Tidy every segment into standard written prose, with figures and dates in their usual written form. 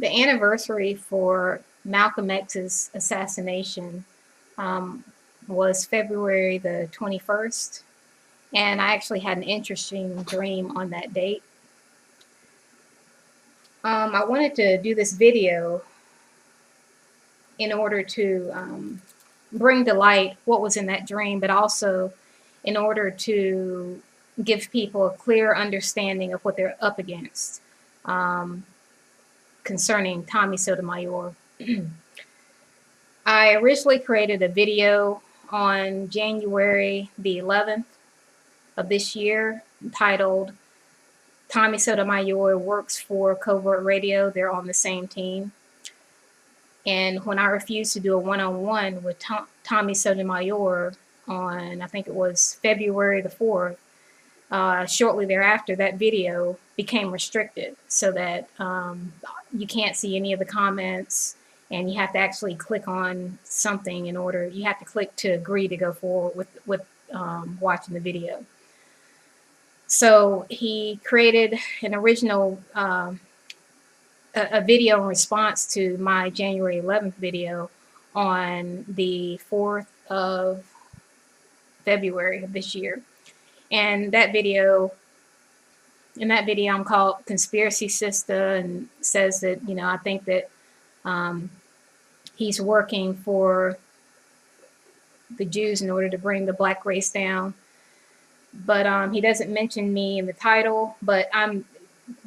The anniversary for Malcolm X's assassination was February the 21st, and I actually had an interesting dream on that date. I wanted to do this video in order to bring to light what was in that dream, but also in order to give people a clear understanding of what they're up against concerning Tommy Sotomayor. I originally created a video on January the 11th of this year titled Tommy Sotomayor Works for Covert Radio. They're on the same team. And when I refused to do a one-on-one with Tommy Sotomayor on, I think it was February the 4th, shortly thereafter, that video became restricted so that you can't see any of the comments, and you have to actually click on something in order, you have to click to agree to go forward with watching the video. So he created an original a video in response to my January 11th video on the 4th of February of this year. And that video, I'm called Conspiracy Sister, and says that, you know, I think that he's working for the Jews in order to bring the black race down. But he doesn't mention me in the title, but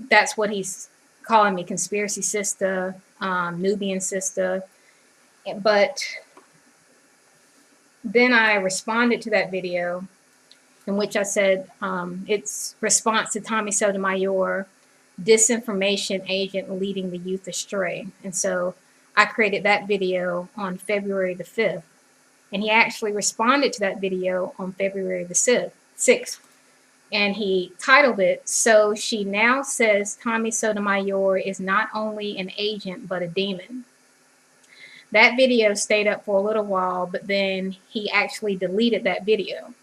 that's what he's calling me, Conspiracy Sister, Nubian Sister. But then I responded to that video in which I said it's response to Tommy Sotomayor, disinformation agent leading the youth astray. And so I created that video on February the 5th. And he actually responded to that video on February the 6th. And he titled it, So She Now Says Tommy Sotomayor is Not Only an Agent, but a Demon. That video stayed up for a little while, but then he actually deleted that video.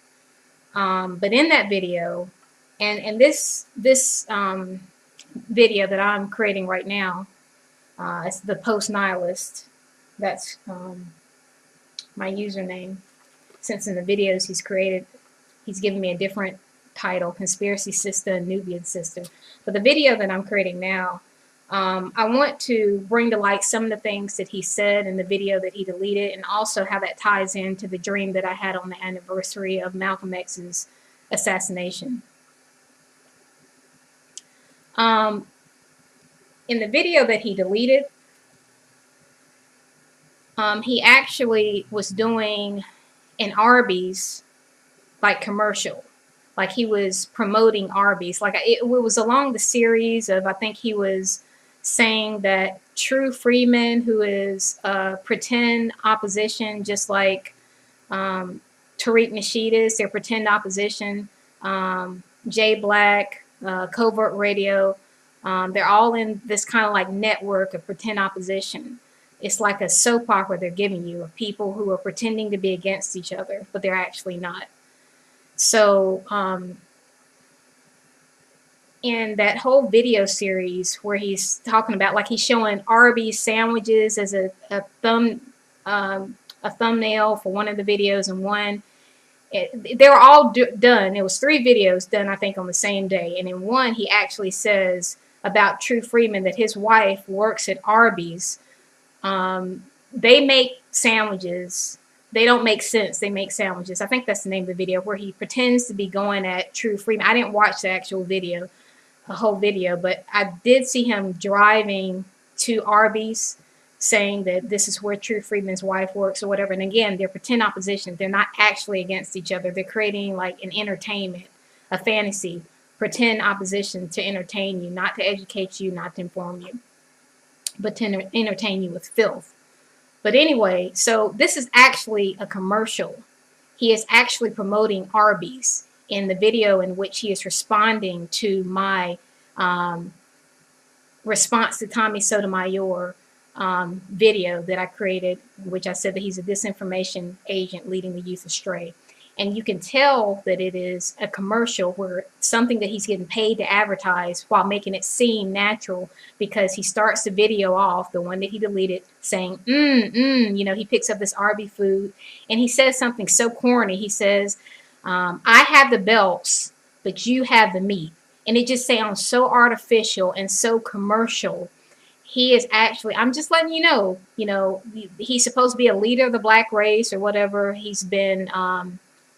But in that video, and this video that I'm creating right now, it's the Post-Nihilist. That's my username. Since in the videos he's created, he's given me a different title, Conspiracy Sister and Nubian Sister. But the video that I'm creating now, I want to bring to light some of the things that he said in the video that he deleted, and also how that ties into the dream that I had on the anniversary of Malcolm X's assassination. In the video that he deleted, he actually was doing an Arby's like commercial. Like he was promoting Arby's. Like it was along the series of, I think he was saying that True Freeman, who is pretend opposition, just like Tariq Nasheed is, they're pretend opposition. Jay Black, Covert Radio, they're all in this kind of like network of pretend opposition. It's like a soap opera they're giving you of people who are pretending to be against each other, but they're actually not. So in that whole video series where he's talking about, like he's showing Arby's sandwiches as a thumbnail for one of the videos, and one, they were all done. It was 3 videos done, I think, on the same day. And in one, he actually says about True Freeman that his wife works at Arby's. They make sandwiches. They don't make sense. They make sandwiches. I think that's the name of the video, where he pretends to be going at True Freeman. I didn't watch the actual video, the whole video, but I did see him driving to Arby's, saying that this is where True Freeman's wife works or whatever. And again, they're pretend opposition. They're not actually against each other. They're creating like an entertainment, a fantasy, pretend opposition to entertain you, not to educate you, not to inform you, but to entertain you with filth. But anyway, so this is actually a commercial. He is actually promoting Arby's in the video in which he is responding to my response to Tommy Sotomayor video that I created, in which I said that he's a disinformation agent leading the youth astray. And you can tell that it is a commercial, where something that he's getting paid to advertise, while making it seem natural, because he starts the video off, the one that he deleted, saying, he picks up this Arby food, and he says something so corny. He says, I have the belts, but you have the meat. And it just sounds so artificial and so commercial. He is actually, I'm just letting you know, he's supposed to be a leader of the black race or whatever he's been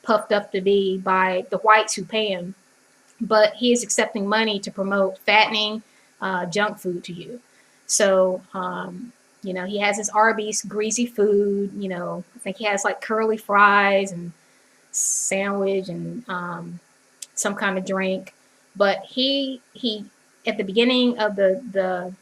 puffed up to be by the whites who pay him. But he is accepting money to promote fattening junk food to you. So, he has his Arby's greasy food. I think he has like curly fries and sandwich and some kind of drink. But he at the beginning of the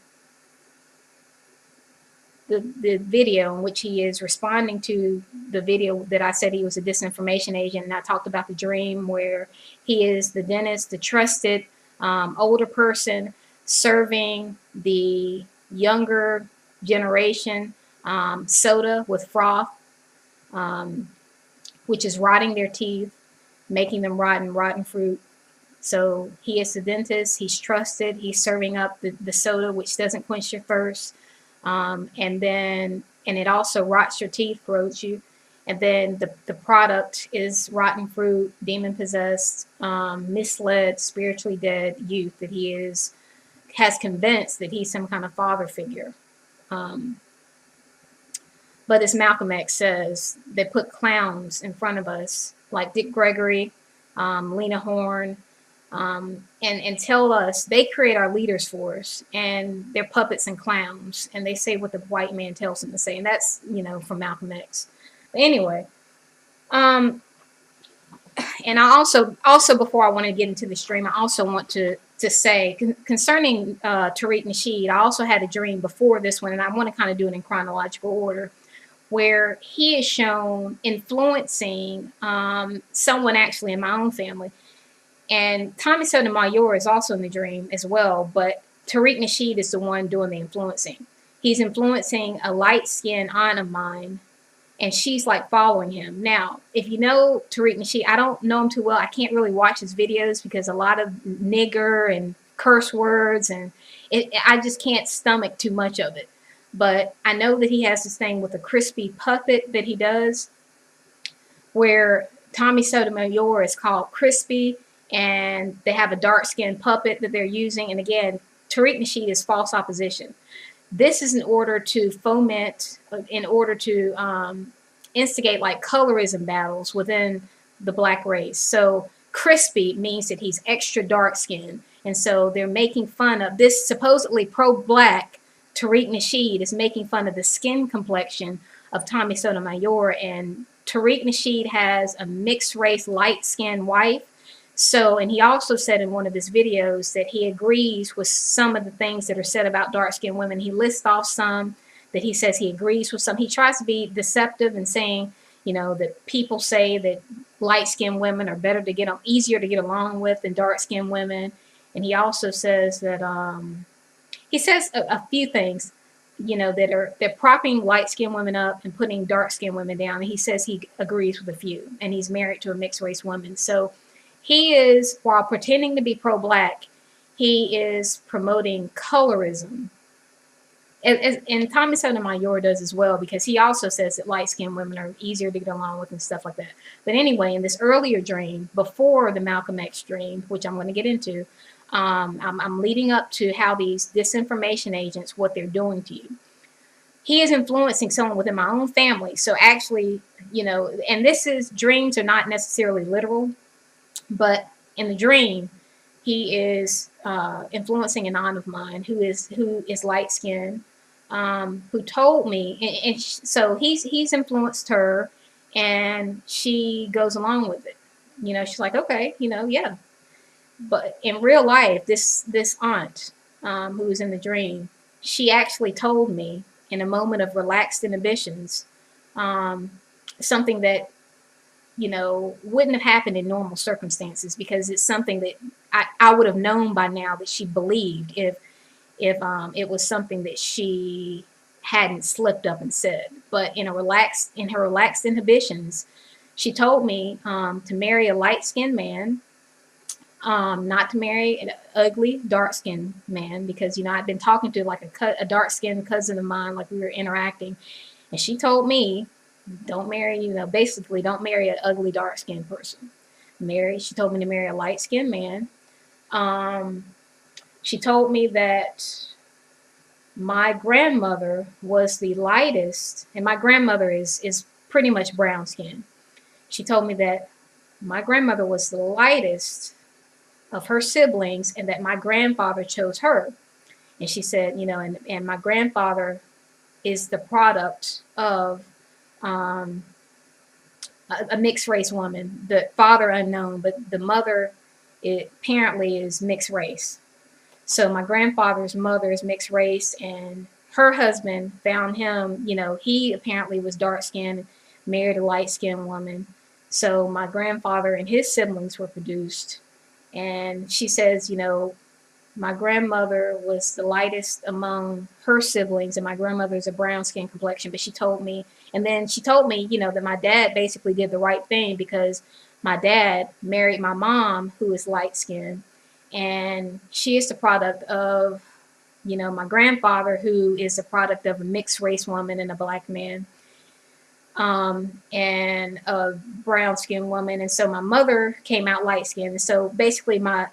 video, in which he is responding to the video that I said he was a disinformation agent, and I talked about the dream where he is the dentist, the trusted older person serving the younger generation soda with froth, which is rotting their teeth, making them rotten fruit. So he is the dentist, he's trusted, he's serving up the soda, which doesn't quench your thirst. And it also rots your teeth, corrodes you. And then the product is rotten fruit, demon possessed, misled, spiritually dead youth that he has convinced that he's some kind of father figure. But as Malcolm X says, they put clowns in front of us, like Dick Gregory, Lena Horne, and tell us they create our leaders for us, and they're puppets and clowns, and they say what the white man tells them to say, and that's from Malcolm X. But anyway, and I also before I want to get into the stream, I also want to say concerning Tariq Nasheed, I also had a dream before this one, and I want to kind of do it in chronological order, where he is shown influencing someone actually in my own family. And Tommy Sotomayor is also in the dream as well, but Tariq Nasheed is the one doing the influencing. He's influencing a light-skinned aunt of mine, and she's like following him. Now, if you know Tariq Nasheed, I don't know him too well. I can't really watch his videos because a lot of nigger and curse words, and I just can't stomach too much of it. But I know that he has this thing with a crispy puppet that he does, where Tommy Sotomayor is called Crispy, and they have a dark-skinned puppet that they're using. And again, Tariq Nasheed is false opposition. This is in order to foment, in order to instigate like colorism battles within the black race. So crispy means that he's extra dark-skinned. And so they're making fun of this supposedly pro-black Tariq Nasheed is making fun of the skin complexion of Tommy Sotomayor. And Tariq Nasheed has a mixed-race, light-skinned wife. So, and he also said in one of his videos that he agrees with some of the things that are said about dark-skinned women. He lists off some that he says he agrees with some. He tries to be deceptive and saying, that people say that light-skinned women are better to easier to get along with than dark-skinned women. And he also says that, he says a few things, they're propping light-skinned women up and putting dark-skinned women down. And he says he agrees with a few, and he's married to a mixed-race woman. So he is, while pretending to be pro-black, he is promoting colorism. And Tommy Sotomayor does as well, because he also says that light-skinned women are easier to get along with and stuff like that. But anyway, in this earlier dream, before the Malcolm X dream, which I'm going to get into, I'm leading up to how these disinformation agents, what they're doing to you. He is influencing someone within my own family. So actually, and dreams are not necessarily literal. But in the dream, he is influencing an aunt of mine who is light skinned, who told me, and so he's influenced her, and she goes along with it. She's like, okay, yeah. But in real life, this aunt who was in the dream, she actually told me in a moment of relaxed inhibitions, something that wouldn't have happened in normal circumstances, because it's something that I would have known by now that she believed if it was something that she hadn't slipped up and said. But in her relaxed inhibitions, She told me to marry a light-skinned man, not to marry an ugly, dark-skinned man, because, you know, I've been talking to like a dark-skinned cousin of mine, like we were interacting, and she told me, don't marry, you know, basically don't marry an ugly, dark-skinned person. She told me to marry a light-skinned man. She told me that my grandmother was the lightest, and my grandmother is pretty much brown skin. She told me that my grandmother was the lightest of her siblings and that my grandfather chose her. And she said, you know, and my grandfather is the product of a mixed race woman, the father unknown, but the mother apparently is mixed race. So my grandfather's mother is mixed race, and her husband found him, you know, he apparently was dark skinned, married a light skinned woman. So my grandfather and his siblings were produced. And she says, you know, my grandmother was the lightest among her siblings, and my grandmother's a brown skin complexion. But she told me, and then she told me, you know, that my dad basically did the right thing because my dad married my mom, who is light skinned, and she is the product of, you know, my grandfather, who is the product of a mixed race woman and a black man, and a brown skinned woman. And so my mother came out light skinned. And so basically my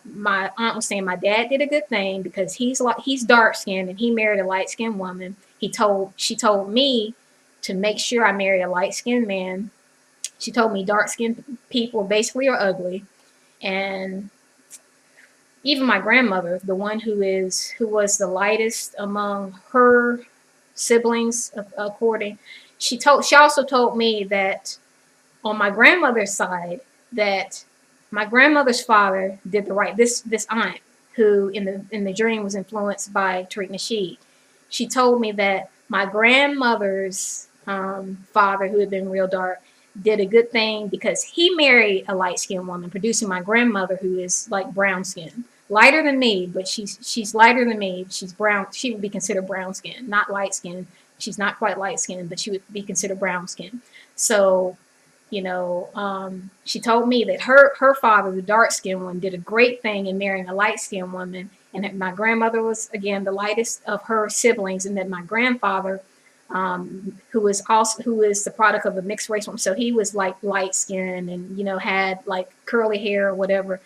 aunt was saying my dad did a good thing because he's dark skinned and he married a light skinned woman. She told me to make sure I marry a light skinned man. She told me dark skinned people basically are ugly. And even my grandmother, the one who was the lightest among her siblings, according, she also told me that on my grandmother's side, that my grandmother's father did the right. This aunt, who in the dream was influenced by Tariq Nasheed, she told me that my grandmother's father, who had been real dark, did a good thing because he married a light skinned woman, producing my grandmother, who is like brown skin, lighter than me, but she's lighter than me. She's brown. She would be considered brown skin, not light skin. She's not quite light skinned, but she would be considered brown skin. So, you know, she told me that her father, the dark skinned one, did a great thing in marrying a light skinned woman, and that my grandmother was again the lightest of her siblings, and that my grandfather, who is the product of a mixed race woman, so he was like light skinned and, you know, had like curly hair or whatever,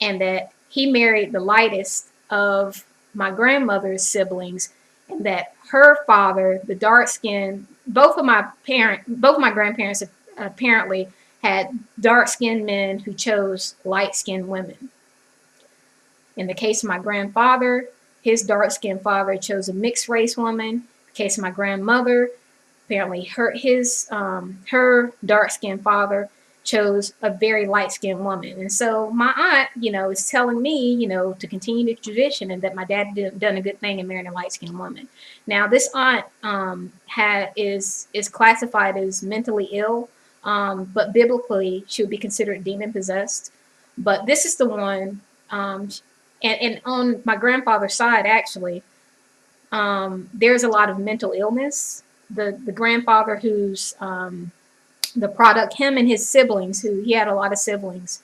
and that he married the lightest of my grandmother's siblings, and that her father, the dark skinned, both of my grandparents apparently had dark skinned men who chose light skinned women. In the case of my grandfather, his dark skinned father chose a mixed race woman. In the case of my grandmother, apparently her dark skinned father chose a very light skinned woman. And so my aunt, you know, is telling me, you know, to continue the tradition, and that my dad done a good thing in marrying a light skinned woman. Now this aunt is classified as mentally ill, but biblically she would be considered demon possessed. But this is the one, and on my grandfather's side, actually, there's a lot of mental illness. The grandfather who's the product, him and his siblings, who he had a lot of siblings,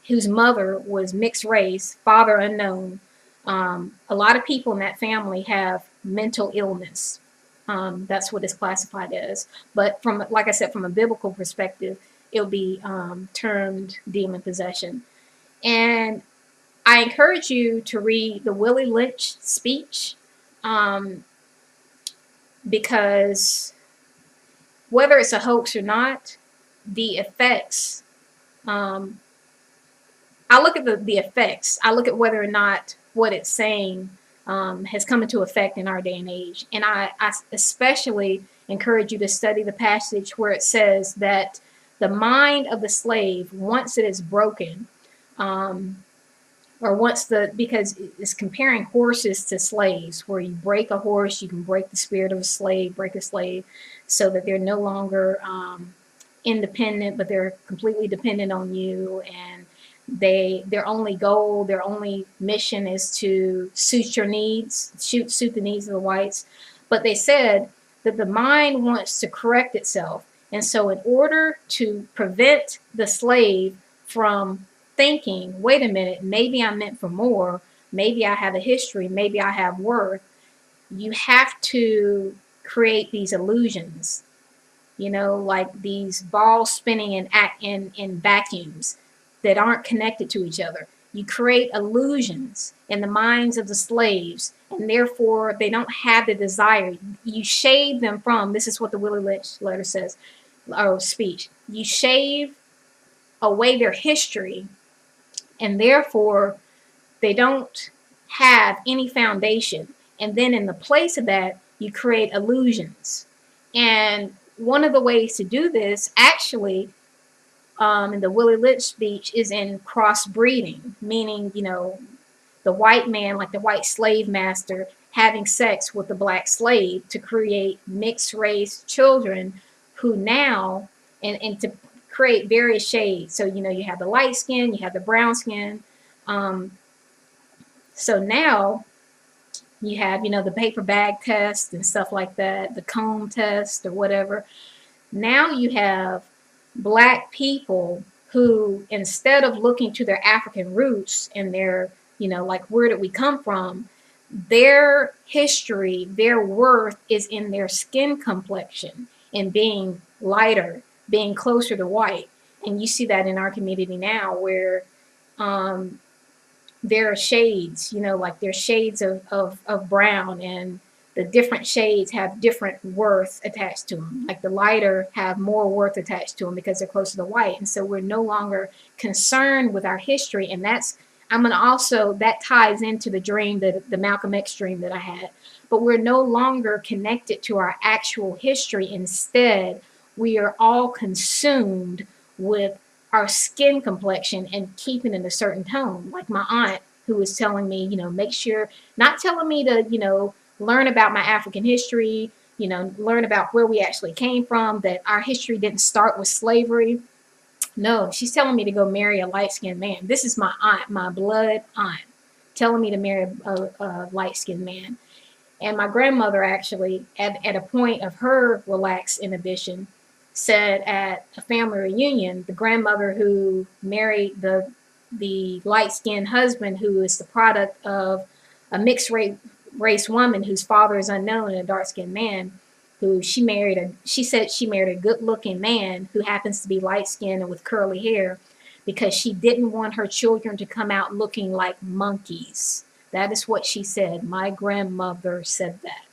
whose mother was mixed race, father unknown. A lot of people in that family have mental illness. That's what it's classified as. But from, like I said, from a biblical perspective, it'll be termed demon possession. And I encourage you to read the Willie Lynch speech, because whether it's a hoax or not, the effects, I look at the effects. I look at whether or not what it's saying has come into effect in our day and age. And I especially encourage you to study the passage where it says that the mind of the slave, once it is broken, because it's comparing horses to slaves, where you break a horse, you can break the spirit of a slave, break a slave, so that they're no longer independent, but they're completely dependent on you, and their only goal, their only mission is to suit your needs, suit the needs of the whites. But they said that the mind wants to correct itself, And so in order to prevent the slave from thinking, wait a minute, maybe I'm meant for more, maybe I have a history, maybe I have worth, you have to create these illusions, like these balls spinning in vacuums that aren't connected to each other. You create illusions in the minds of the slaves, and therefore they don't have the desire. You shave them from, this is what the Willie Lynch letter says, or speech. You shave away their history, and therefore they don't have any foundation. And then in the place of that, you create illusions. And one of the ways to do this, actually, in the Willie Lynch speech, is in crossbreeding, meaning, the white man, like the white slave master, having sex with the black slave to create mixed race children who now, and to create various shades. So, you have the light skin, you have the brown skin. So now you have, the paper bag test and stuff like that, the comb test or whatever. Now you have black people who, instead of looking to their African roots and their, like, where did we come from, their history, their worth is in their skin complexion and being lighter, being closer to white. And you see that in our community now, where there are shades, like there's shades of brown, and the different shades have different worth attached to them. Like the lighter have more worth attached to them because they're closer to white. And so we're no longer concerned with our history. And that ties into the dream, the Malcolm X dream that I had. But we're no longer connected to our actual history. Instead, we are all consumed with our skin complexion and keeping in a certain tone. Like my aunt, who was telling me, make sure, not telling me to, learn about my African history, learn about where we actually came from, that our history didn't start with slavery. No, she's telling me to go marry a light-skinned man. This is my aunt, my blood aunt, telling me to marry a light-skinned man. And my grandmother actually, at a point of her relaxed inhibition, said at a family reunion, the grandmother who married the light-skinned husband, who is the product of a mixed race woman whose father is unknown, and a dark-skinned man, who she said she married a good-looking man who happens to be light-skinned and with curly hair, because she didn't want her children to come out looking like monkeys. That is what she said. My grandmother said that.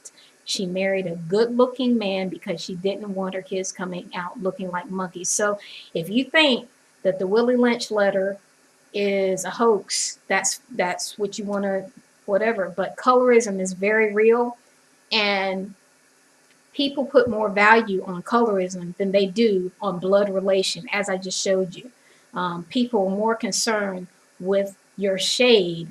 She married a good-looking man because she didn't want her kids coming out looking like monkeys. So if you think that the Willie Lynch letter is a hoax, that's what you want to, whatever. But colorism is very real, and people put more value on colorism than they do on blood relation, as I just showed you. People are more concerned with your shade,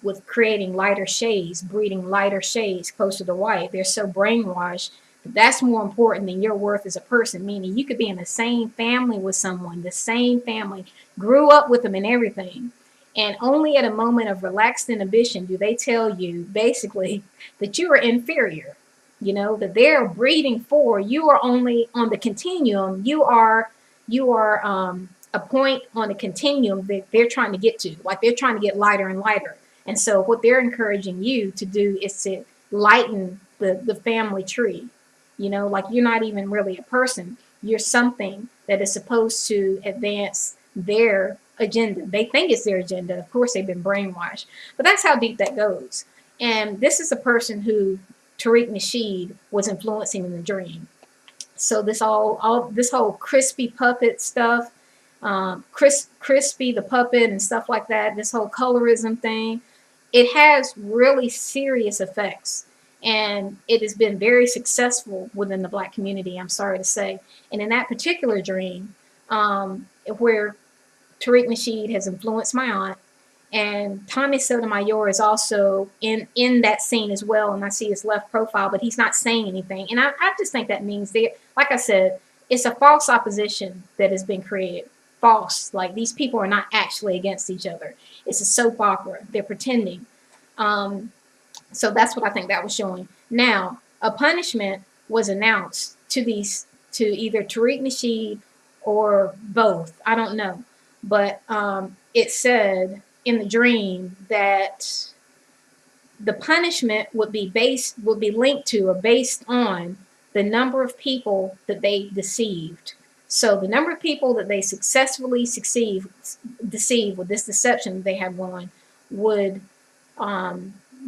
with creating lighter shades, breeding lighter shades closer to white. They're so brainwashed that that's more important than your worth as a person, meaning you could be in the same family with someone, the same family, grew up with them and everything. And only at a moment of relaxed inhibition do they tell you basically that you are inferior, that they're breeding for. You are only on the continuum. You are a point on the continuum that they're trying to get to. Like they're trying to get lighter and lighter. And so what they're encouraging you to do is to lighten the family tree. Like you're not even really a person. You're something that is supposed to advance their agenda. They think it's their agenda. Of course, they've been brainwashed. But that's how deep that goes. And this is a person who Tariq Nasheed was influencing in the dream. So this whole crispy puppet stuff, Crispy the puppet and stuff like that, this whole colorism thing, it has really serious effects. And it has been very successful within the Black community, I'm sorry to say. And in that particular dream, where Tariq Nasheed has influenced my aunt, and Tommy Sotomayor is also in that scene as well. And I see his left profile, but he's not saying anything. And I just think that means, like I said, it's a false opposition that has been created. False. Like these people are not actually against each other. It's a soap opera. They're pretending. So that's what I think that was showing. Now, a punishment was announced to to either Tariq Nasheed or both. I don't know. But it said in the dream that the punishment would be linked to or based on the number of people that they deceived. So the number of people that they successfully deceive with this deception they have won would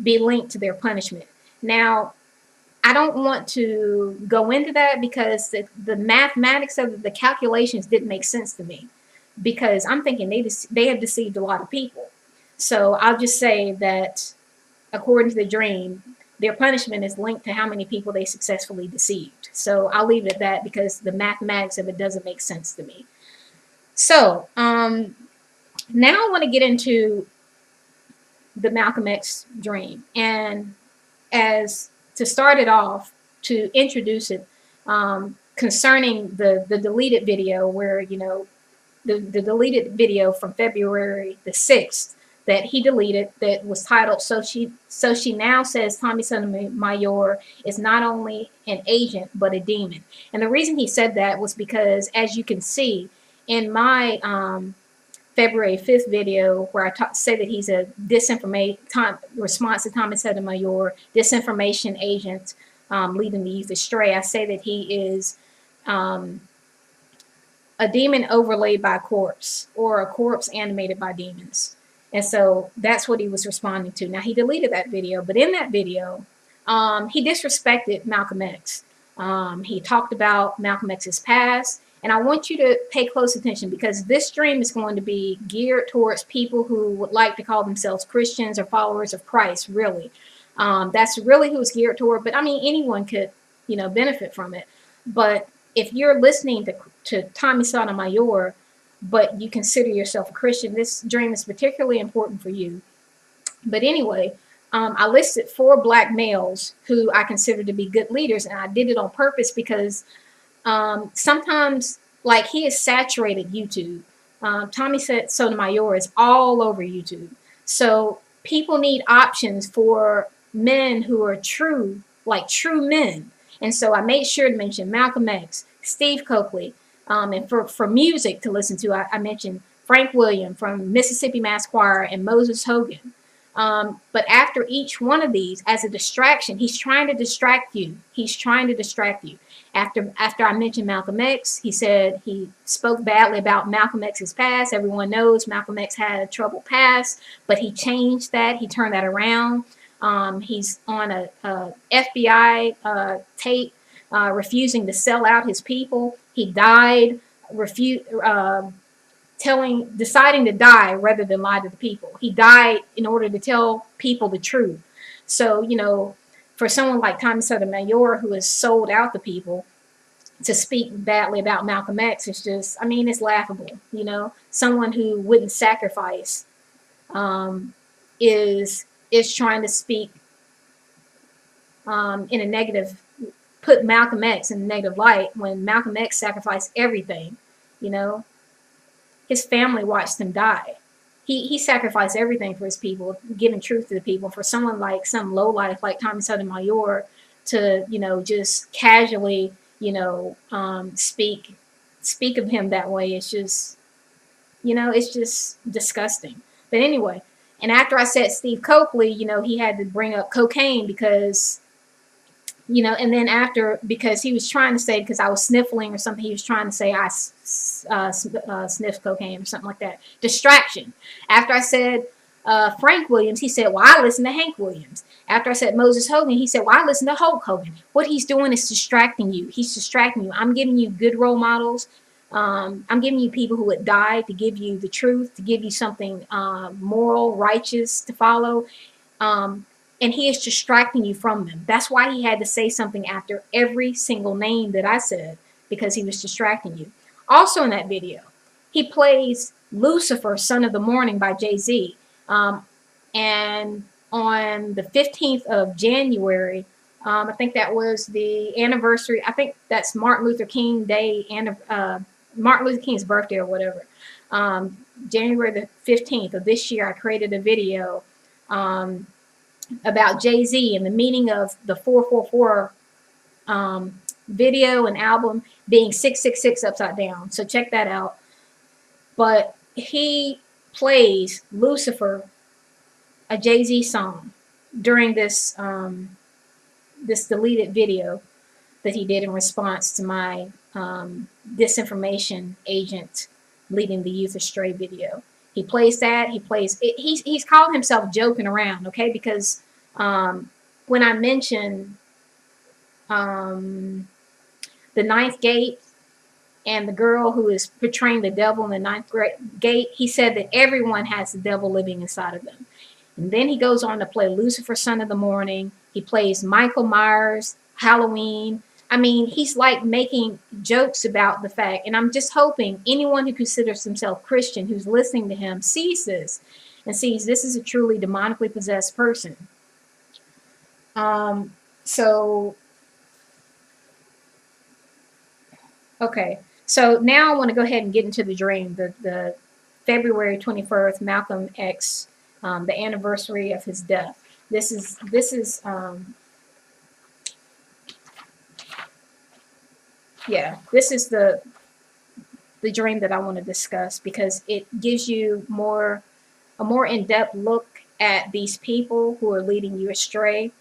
be linked to their punishment. Now, I don't want to go into that because the mathematics of the calculations didn't make sense to me, because I'm thinking they have deceived a lot of people. So I'll just say that according to the dream, their punishment is linked to how many people they successfully deceived. So I'll leave it at that because the mathematics of it doesn't make sense to me. So now I want to get into the Malcolm X dream. And as to start it off, to introduce it, concerning the deleted video where, the deleted video from February the 6th that he deleted that was titled, So She Now Says Tommy Sotomayor is not only an agent, but a demon. And the reason he said that was because, as you can see in my February 5th video where I say that he's a response to Tommy Sotomayor, disinformation agent leading the youth astray, I say that he is a demon overlaid by a corpse, or a corpse animated by demons. And so that's what he was responding to. Now, he deleted that video, but in that video, he disrespected Malcolm X. He talked about Malcolm X's past. And I want you to pay close attention, because this stream is going to be geared towards people who would like to call themselves Christians or followers of Christ, really. That's really who it's geared toward. But I mean, anyone could, benefit from it. But if you're listening to Tommy Sotomayor, but you consider yourself a Christian, this dream is particularly important for you. But anyway, I listed 4 black males who I consider to be good leaders, and I did it on purpose because sometimes, like, he has saturated YouTube. Tommy Sotomayor is all over YouTube. So people need options for men who are true, like true men. And so I made sure to mention Malcolm X, Steve Coakley, and for music to listen to, I mentioned Frank Williams from Mississippi Mass Choir and Moses Hogan. But after each one of these, as a distraction, he's trying to distract you. He's trying to distract you. After I mentioned Malcolm X, he said he spoke badly about Malcolm X's past. Everyone knows Malcolm X had a troubled past, but he changed that. He turned that around. He's on a FBI tape refusing to sell out his people. He died deciding to die rather than lie to the people. He died in order to tell people the truth. So, for someone like Tommy Sotomayor, who has sold out the people, to speak badly about Malcolm X, it's just, it's laughable. Someone who wouldn't sacrifice is trying to speak in a negative, put Malcolm X in a negative light when Malcolm X sacrificed everything. His family watched him die. He sacrificed everything for his people, giving truth to the people. For someone like some lowlife like Tommy Sotomayor to, just casually, speak of him that way, it's just, it's just disgusting. But anyway, and after I said Steve Coakley, he had to bring up cocaine because, and then because he was trying to say, because I was sniffling or something, he was trying to say I sniffed cocaine or something like that. Distraction. After I said Frank Williams, he said, well, I listen to Hank Williams. After I said Moses Hogan, he said, well, I listen to Hulk Hogan. What he's doing is distracting you. He's distracting you. I'm giving you good role models. I'm giving you people who would die to give you the truth, to give you something moral, righteous to follow. And he is distracting you from them. That's why he had to say something after every single name that I said, because he was distracting you. Also in that video, he plays Lucifer, Son of the Morning by Jay-Z. And on the 15th of January, I think that was the anniversary. I think that's Martin Luther King Day and Martin Luther King's birthday or whatever. January the 15th of this year, I created a video about Jay-Z and the meaning of the 444 video and album being 666 upside down. So check that out. But he plays Lucifer, a Jay-Z song, during this this deleted video that he did in response to my disinformation agent leading the youth astray video. He plays that. He plays it. He's called himself joking around, okay? Because when I mentioned the ninth gate and the girl who is portraying the devil in the ninth gate, he said that everyone has the devil living inside of them. And then he goes on to play Lucifer, Son of the Morning. He plays Michael Myers, Halloween. I mean, he's like making jokes about the fact, and I'm just hoping anyone who considers himself Christian who's listening to him sees this and sees this is a truly demonically possessed person. Okay. So now I want to go ahead and get into the dream, the February 21st, Malcolm X, the anniversary of his death. This is the dream that I want to discuss because it gives you a more in-depth look at these people who are leading you astray,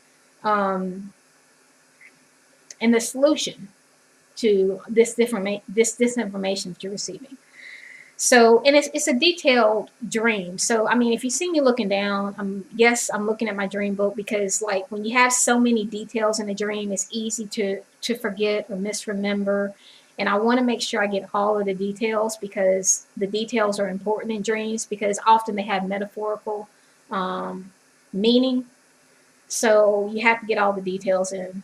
and the solution to this disinformation that you're receiving. So, and it's a detailed dream. So, I mean, if you see me looking down, I'm looking at my dream book because, like, when you have so many details in a dream, it's easy to forget or misremember. And I want to make sure I get all of the details because the details are important in dreams because often they have metaphorical meaning. So you have to get all the details in.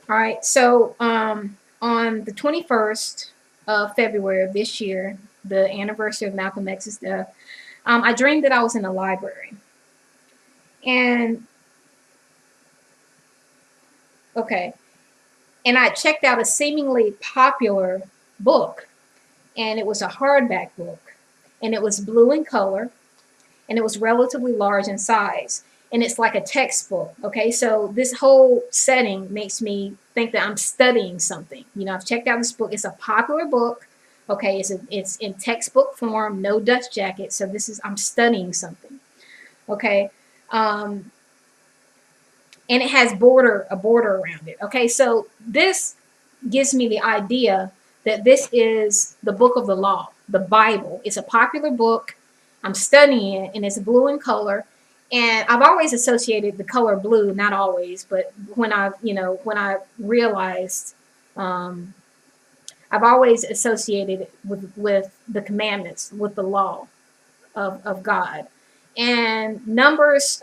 All right. So on the 21st of February of this year, the anniversary of Malcolm X's death, I dreamed that I was in a library. And I checked out a seemingly popular book, and it was a hardback book, and it was blue in color, and it was relatively large in size, and it's like a textbook. Okay, so this whole setting makes me think that I'm studying something. You know, I've checked out this book. It's a popular book. Okay, it's in textbook form, no dust jacket. So I'm studying something. Okay. And it has a border around it. Okay, so this gives me the idea that this is the book of the law, the Bible. It's a popular book. I'm studying it, and it's blue in color. And I've always associated the color blue, not always, but when I realized, I've always associated it with the commandments, with the law of God. And Numbers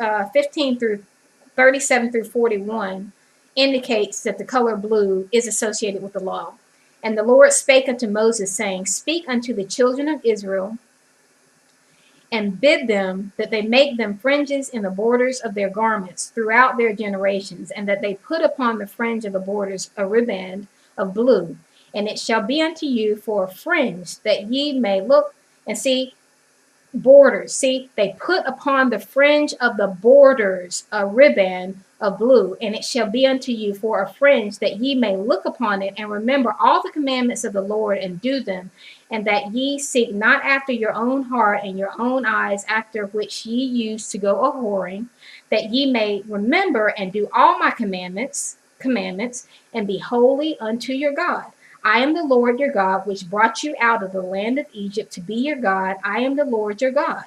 37 through 41 indicates that the color blue is associated with the law. And the Lord spake unto Moses, saying, Speak unto the children of Israel, and bid them that they make them fringes in the borders of their garments throughout their generations, and that they put upon the fringe of the borders a riband of blue. And it shall be unto you for a fringe, that ye may look and see borders. See, they put upon the fringe of the borders a riband of blue, and it shall be unto you for a fringe, that ye may look upon it and remember all the commandments of the Lord and do them, and that ye seek not after your own heart and your own eyes, after which ye used to go a whoring, that ye may remember and do all my commandments, and be holy unto your God. I am the Lord your God, which brought you out of the land of Egypt to be your God. I am the Lord your God.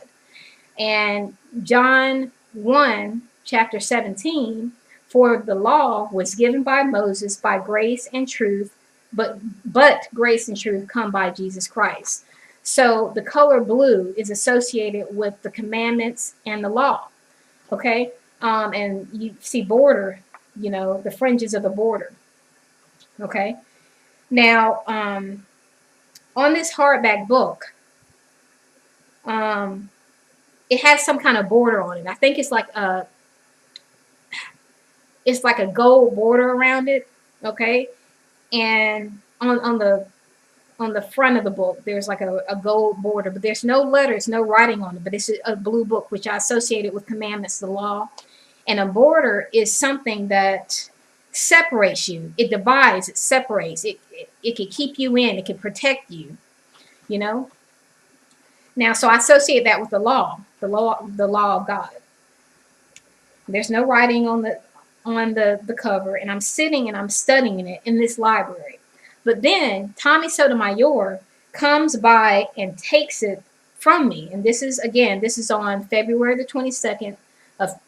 And John 1, chapter 17, for the law was given by Moses by grace and truth, but grace and truth come by Jesus Christ. So the color blue is associated with the commandments and the law. Okay? And you see border, the fringes of the border. Okay? Now, on this hardback book, it has some kind of border on it. I think it's like a gold border around it. Okay, and on the front of the book, there's like a gold border, but there's no letters, no writing on it. But it's a blue book, which I associated with commandments, the law, and a border is something that separates you. It divides, it separates. It can keep you in, it can protect you, you know? Now, so I associate that with the law of God. There's no writing on the cover, and I'm sitting and I'm studying it in this library. But then Tommy Sotomayor comes by and takes it from me. And this is on February the 22nd of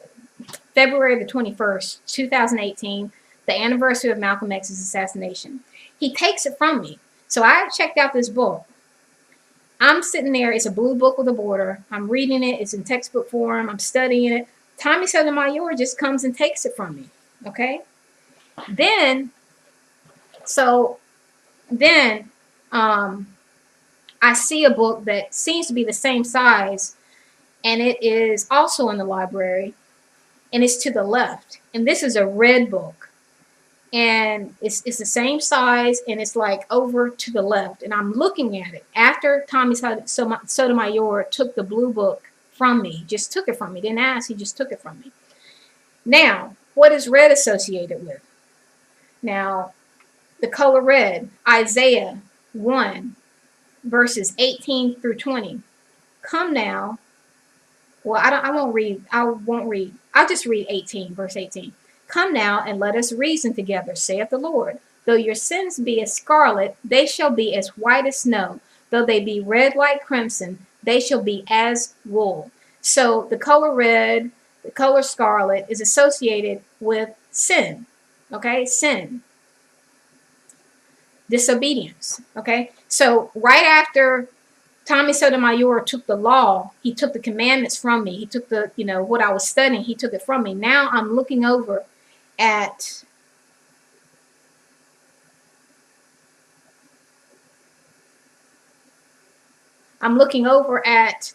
February the 21st, 2018, the anniversary of Malcolm X's assassination. He takes it from me. So I checked out this book. I'm sitting there. It's a blue book with a border. I'm reading it. It's in textbook form. I'm studying it. Tommy Sotomayor just comes and takes it from me. Okay. Then I see a book that seems to be the same size, and it is also in the library, and it's to the left. And this is a red book, and it's the same size, and it's like over to the left. And I'm looking at it after Tommy Sotomayor took the blue book from me, just took it from me, didn't ask, he just took it from me. Now, what is red associated with? Now, the color red, Isaiah 1, verses 18 through 20. Come now. Well, I won't read. I'll just read 18, verse 18. Come now and let us reason together, saith the Lord. Though your sins be as scarlet, they shall be as white as snow. Though they be red like crimson, they shall be as wool. So the color red, the color scarlet is associated with sin. Okay, sin. Disobedience. Okay, so right after Tommy Sotomayor took the law, he took the commandments from me. He took the, what I was studying, he took it from me. Now I'm looking over at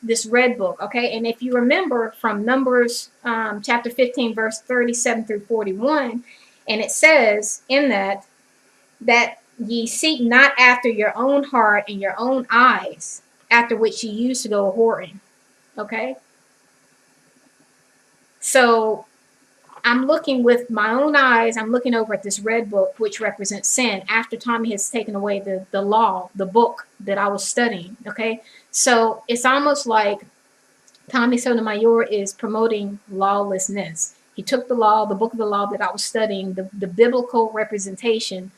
this red book, okay? And if you remember from Numbers chapter 15, verse 37 through 41, and it says in that ye seek not after your own heart and your own eyes, after which ye used to go a-whoring, okay? So I'm looking with my own eyes, I'm looking over at this red book, which represents sin, after Tommy has taken away the law, the book that I was studying, okay? So it's almost like Tommy Sotomayor is promoting lawlessness. He took the law, the book of the law that I was studying, the biblical representation,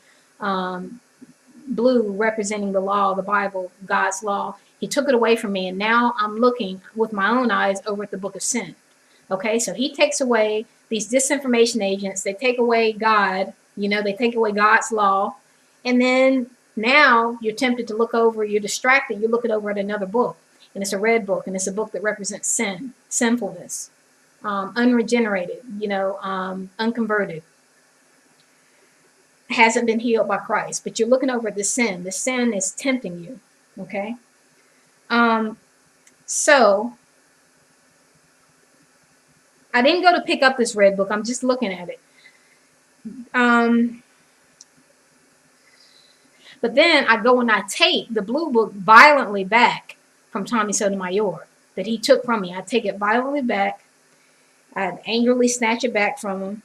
blue representing the law, the Bible, God's law. He took it away from me, and now I'm looking with my own eyes over at the book of sin. Okay, so he takes away these disinformation agents. They take away God, they take away God's law. And then now you're tempted to look over, you're distracted, you're looking over at another book. And it's a red book, and it's a book that represents sin, sinfulness, unregenerated, unconverted. Hasn't been healed by Christ. But you're looking over at the sin. The sin is tempting you. Okay? So I didn't go to pick up this red book. I'm just looking at it. But then I go and I take the blue book violently back from Tommy Sotomayor that he took from me. I take it violently back. I angrily snatch it back from him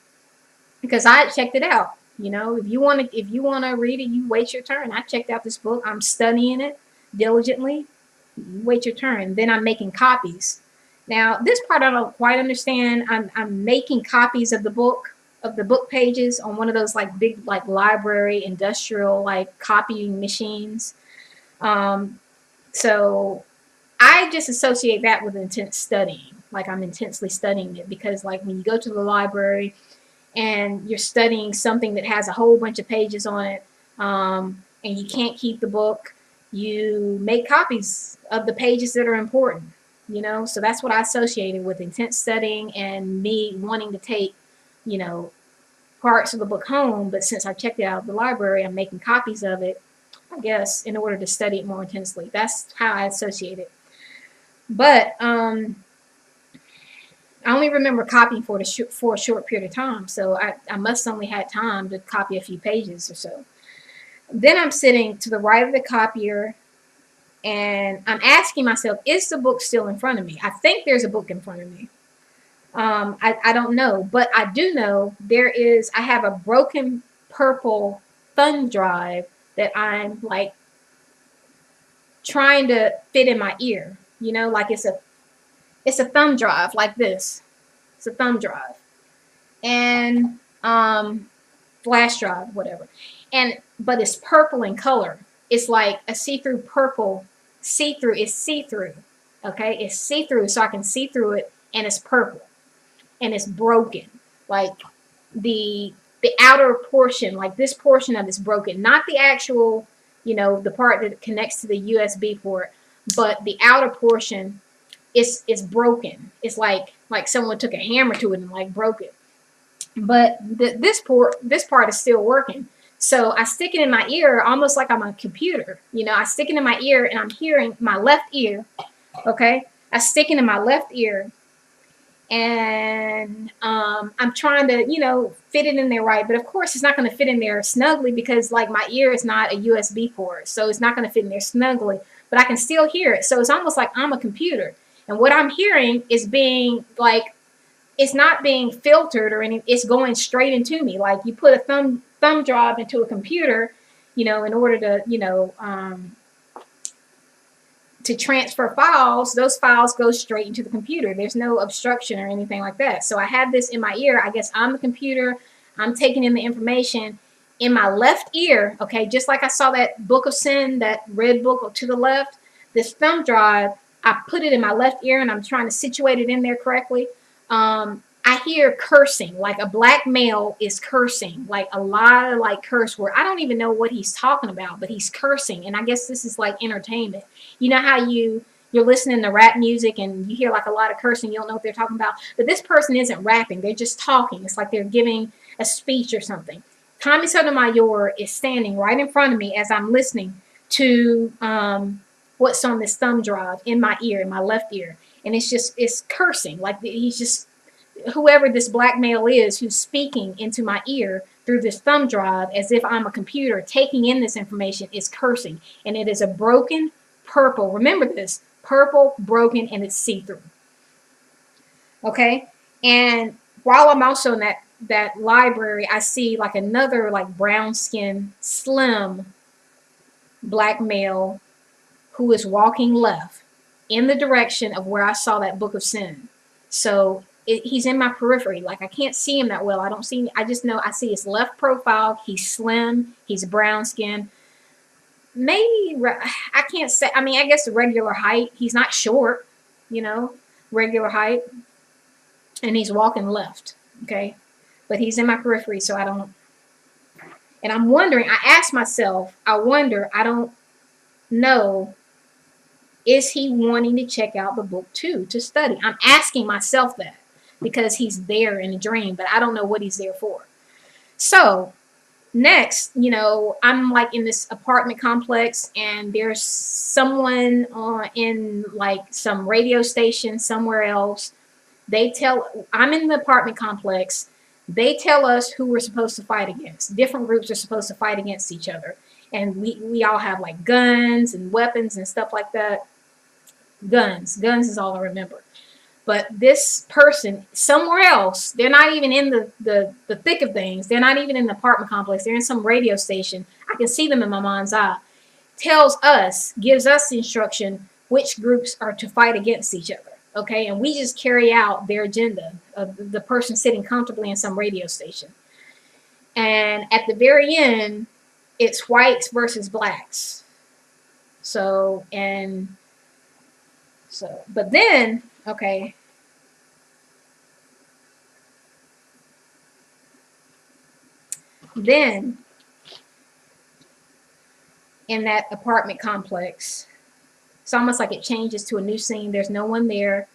because I had checked it out. If you want to read it, you wait your turn. I checked out this book. I'm studying it diligently. You wait your turn. Then I'm making copies. Now, this part I don't quite understand. I'm making copies of the book pages on one of those like big like library industrial like copying machines. So I just associate that with intense studying. Like I'm intensely studying it because like when you go to the library and you're studying something that has a whole bunch of pages on it, and you can't keep the book, you make copies of the pages that are important, so that's what I associated with intense studying and me wanting to take, parts of the book home. But since I checked it out of the library, I'm making copies of it, I guess, in order to study it more intensely. That's how I associate it. But I only remember copying for a short period of time, so I must only had time to copy a few pages or so. Then I'm sitting to the right of the copier, and I'm asking myself, is the book still in front of me? I think there's a book in front of me. I don't know, but I do know I have a broken purple thumb drive that I'm like trying to fit in my ear, you know, like it's a thumb drive like this. It's a thumb drive and flash drive, whatever. But it's purple in color. It's like a see-through purple. See-through is see-through. Okay, it's see-through, so I can see through it, and it's purple, and it's broken. Like the outer portion, like this portion of it's broken, not the actual, you know, the part that connects to the USB port, but the outer portion is broken. It's like someone took a hammer to it and like broke it. But this part is still working. So I stick it in my ear almost like I'm a computer. You know, I stick it in my ear and I'm hearing my left ear. Okay, I stick it in my left ear and I'm trying to, you know, fit it in there right. But of course, it's not going to fit in there snugly because like my ear is not a USB port. So it's not going to fit in there snugly, but I can still hear it. So it's almost like I'm a computer. And what I'm hearing is being like, it's not being filtered or anything. It's going straight into me. Like you put a thumb drive into a computer, you know, in order to, you know, to transfer files, those files go straight into the computer. There's no obstruction or anything like that. So I have this in my ear. I guess I'm the computer. I'm taking in the information in my left ear. Okay, just like I saw that book of sin, that red book to the left, this thumb drive, I put it in my left ear and I'm trying to situate it in there correctly. I hear cursing, like a black male is cursing, like a lot of like curse word. I don't even know what he's talking about, but he's cursing. And I guess this is like entertainment. You know how you're listening to rap music and you hear like a lot of cursing, you don't know what they're talking about. But this person isn't rapping, they're just talking. It's like they're giving a speech or something. Tommy Sotomayor is standing right in front of me as I'm listening to what's on this thumb drive in my ear, in my left ear. And it's cursing. Like he's just, whoever this black male is who's speaking into my ear through this thumb drive as if I'm a computer taking in this information is cursing. And it is a broken purple. Remember this, purple, broken, and it's see-through. Okay? And while I'm also in that library, I see like another like brown skin, slim black male who is walking left in the direction of where I saw that book of sin. So he's in my periphery. Like I can't see him that well. I don't see, I just know I see his left profile. He's slim. He's brown skin. Maybe, I can't say, I mean, I guess the regular height. He's not short, you know, regular height. And he's walking left. Okay. But he's in my periphery. So I don't, and I'm wondering, I asked myself, I don't know, is he wanting to check out the book too, to study? I'm asking myself that because he's there in a dream, but I don't know what he's there for. So next, you know, I'm like in this apartment complex and there's someone in like some radio station somewhere else. I'm in the apartment complex. They tell us who we're supposed to fight against. Different groups are supposed to fight against each other. And we all have like guns and weapons and stuff like that. Guns is all I remember. But this person somewhere else, they're not even in the thick of things. They're not even in the apartment complex. They're in some radio station. I can see them in my mind's eye. Gives us the instruction which groups are to fight against each other. Okay, and we just carry out their agenda of the person sitting comfortably in some radio station. And at the very end, it's whites versus blacks. But then, okay. Then, in that apartment complex, it's almost like it changes to a new scene. There's no one there.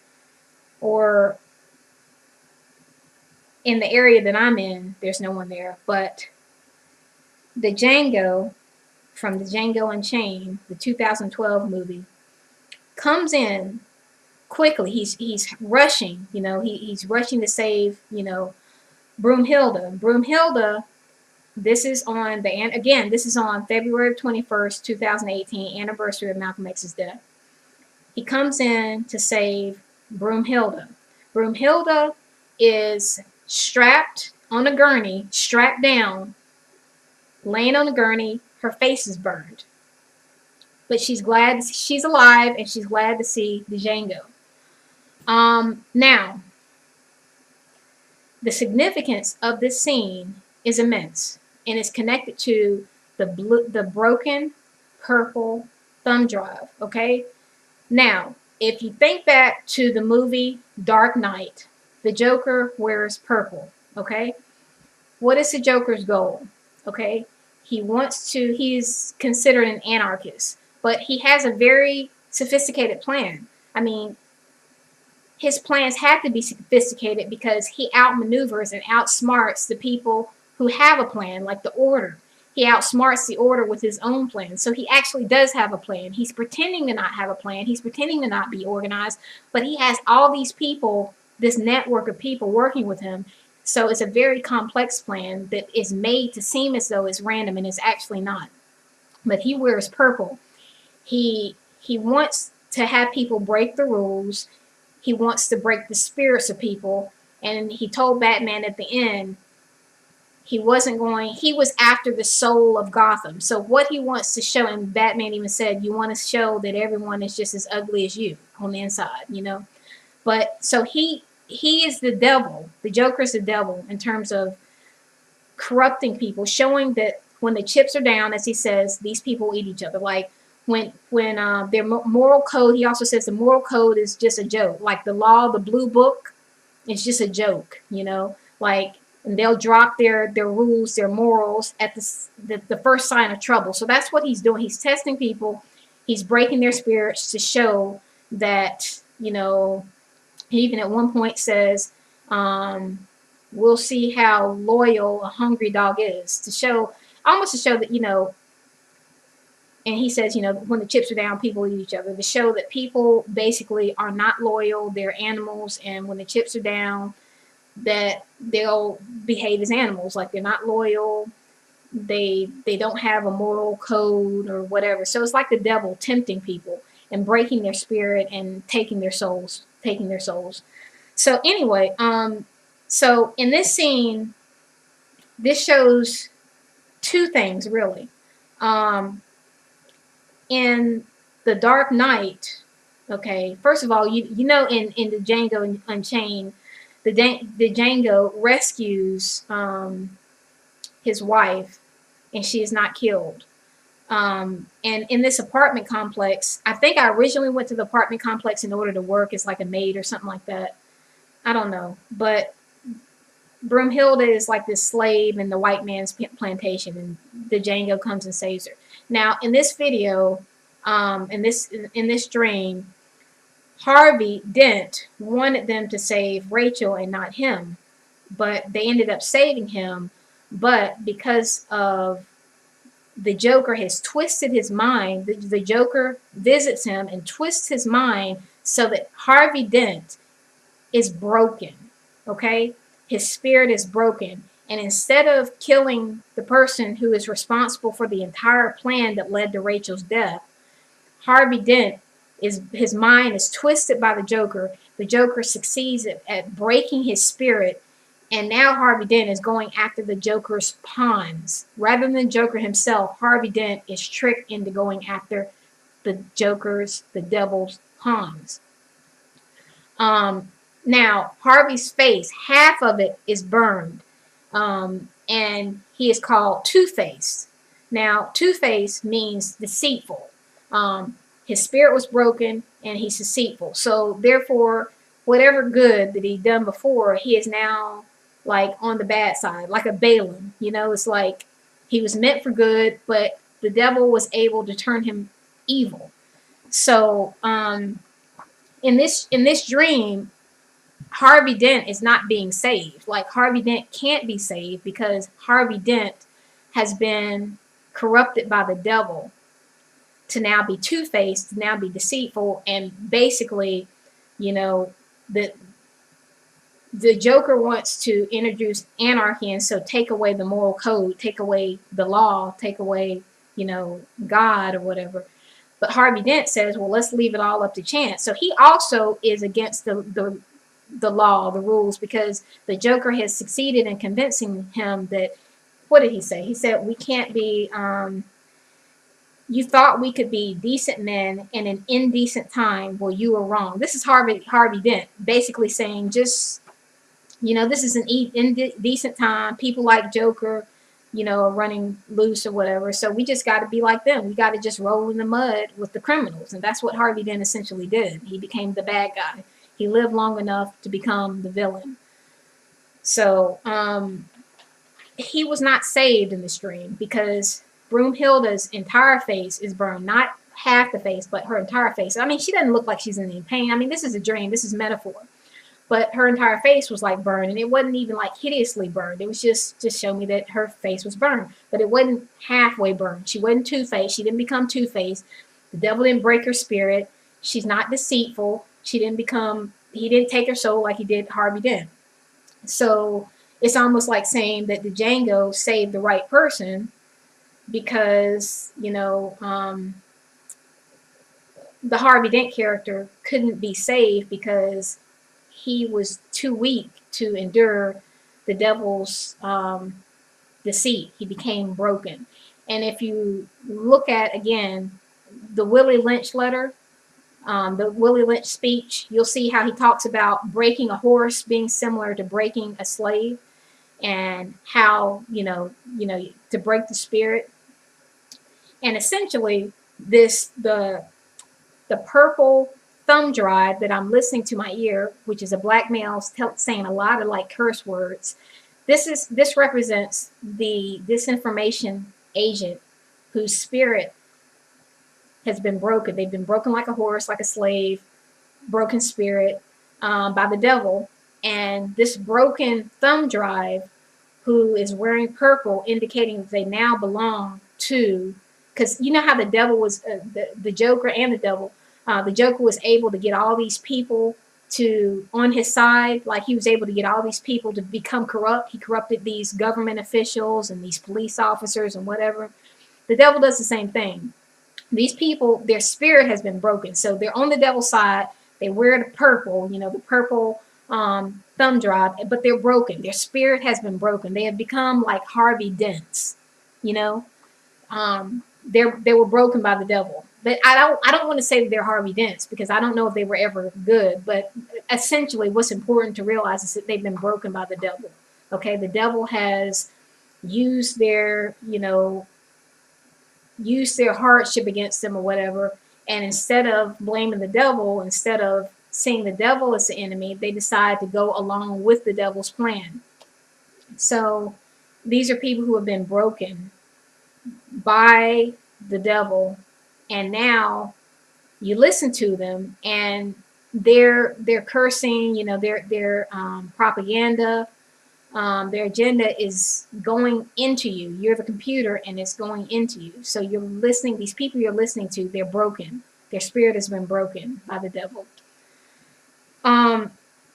Or in the area that I'm in, there's no one there. But the Django, from the Django Unchained, the 2012 movie, comes in quickly. He's rushing, you know, he's rushing to save, you know, Broomhilda. Broomhilda, this is on February 21st, 2018, anniversary of Malcolm X's death. He comes in to save Broomhilda. Broomhilda is strapped on a gurney, strapped down, laying on a gurney. Her face is burned. But she's glad she's alive, and she's glad to see the Django. Now, the significance of this scene is immense, and it's connected to the broken purple thumb drive. Okay. Now, if you think back to the movie Dark Knight, the Joker wears purple. Okay. What is the Joker's goal? Okay. He's considered an anarchist, but he has a very sophisticated plan. I mean, his plans have to be sophisticated because he outmaneuvers and outsmarts the people who have a plan, like the Order. He outsmarts the Order with his own plan. So he actually does have a plan. He's pretending to not have a plan. He's pretending to not be organized, but he has all these people, this network of people working with him. So it's a very complex plan that is made to seem as though it's random, and it's actually not. But he wears purple. He wants to have people break the rules. He wants to break the spirits of people. And he told Batman at the end, he was after the soul of Gotham. So what he wants to show, and Batman even said, you want to show that everyone is just as ugly as you on the inside, you know? But so he is the devil. The Joker is the devil in terms of corrupting people, showing that when the chips are down, as he says, these people eat each other. Like, when their moral code, he also says the moral code is just a joke. Like the law, the blue book, it's just a joke, you know. Like, and they'll drop their rules, their morals at the first sign of trouble. So that's what he's doing. He's testing people. He's breaking their spirits to show that, you know. He even at one point says, "We'll see how loyal a hungry dog is." Almost to show that, you know. And he says, you know, when the chips are down, people eat each other. To show that people basically are not loyal, they're animals, and when the chips are down, that they'll behave as animals, like they're not loyal, they don't have a moral code or whatever. So it's like the devil tempting people and breaking their spirit and taking their souls. So anyway, so in this scene, this shows two things really. In the Dark Knight, okay, first of all, you know, in the Django Unchained, the Django rescues his wife, and she is not killed. And in this apartment complex, I think I originally went to the apartment complex in order to work as like a maid or something like that. I don't know, but Broomhilda is like this slave in the white man's plantation, and the Django comes and saves her. Now, in this video, in this dream, Harvey Dent wanted them to save Rachel and not him, but they ended up saving him. But because of the Joker has twisted his mind, the Joker visits him and twists his mind so that Harvey Dent is broken, okay? His spirit is broken. And instead of killing the person who is responsible for the entire plan that led to Rachel's death, Harvey Dent, his mind is twisted by the Joker. The Joker succeeds at breaking his spirit. And now Harvey Dent is going after the Joker's pawns. Rather than the Joker himself, Harvey Dent is tricked into going after the devil's pawns. Now, Harvey's face, half of it is burned. And he is called Two-Faced. Now, Two-Faced means deceitful. His spirit was broken, and he's deceitful. So, therefore, whatever good that he'd done before, he is now, like, on the bad side, like a Balaam. You know, it's like he was meant for good, but the devil was able to turn him evil. So, in this dream, Harvey Dent is not being saved. Like, Harvey Dent can't be saved because Harvey Dent has been corrupted by the devil to now be two-faced, to now be deceitful, and basically, you know, the Joker wants to introduce anarchy, and so take away the moral code, take away the law, take away, you know, God or whatever. But Harvey Dent says, well, let's leave it all up to chance. So he also is against the the law, the rules, because the Joker has succeeded in convincing him that, what did he say? He said, we can't be, you thought we could be decent men in an indecent time. Well, you were wrong. This is Harvey Dent basically saying, just, this is an indecent time. People like Joker, are running loose or whatever. So we just got to be like them. We got to just roll in the mud with the criminals. And that's what Harvey Dent essentially did. He became the bad guy. He lived long enough to become the villain. So he was not saved in this dream, because Broomhilda's entire face is burned. Not half the face, but her entire face. I mean, she doesn't look like she's in any pain. I mean, this is a dream. This is metaphor. But her entire face was like burned, and it wasn't even like hideously burned. It was just show me that her face was burned, but it wasn't halfway burned. She wasn't Two-Faced. She didn't become Two-Faced. The devil didn't break her spirit. She's not deceitful. He didn't take her soul like he did Harvey Dent. So it's almost like saying that the Django saved the right person, because, the Harvey Dent character couldn't be saved because he was too weak to endure the devil's deceit. He became broken. And if you look at, again, the Willie Lynch letter, the Willie Lynch speech, you'll see how he talks about breaking a horse being similar to breaking a slave, and how, to break the spirit. And essentially, the purple thumb drive that I'm listening to my ear, which is a black male saying a lot of like curse words. This represents the disinformation agent whose spirit has been broken. They've been broken like a horse, like a slave, broken spirit by the devil. And this broken thumb drive, who is wearing purple, indicating that they now belong to, because you know how the devil was, the Joker and the devil, the Joker was able to get all these people on his side. Like, he was able to get all these people to become corrupt. He corrupted these government officials and these police officers and whatever. The devil does the same thing. These people, their spirit has been broken. So they're on the devil's side. They wear the purple, the purple thumb drive, but they're broken. Their spirit has been broken. They have become like Harvey Dents, they were broken by the devil. But I don't want to say that they're Harvey Dents, because I don't know if they were ever good. But essentially, what's important to realize is that they've been broken by the devil. Okay, the devil has used their hardship against them or whatever, and instead of blaming the devil, instead of seeing the devil as the enemy, they decide to go along with the devil's plan. So these are people who have been broken by the devil, and now you listen to them, and they're cursing, their propaganda, their agenda is going into you. You're the computer, and it's going into you. So you're listening. These people you're listening to, they're broken. Their spirit has been broken by the devil.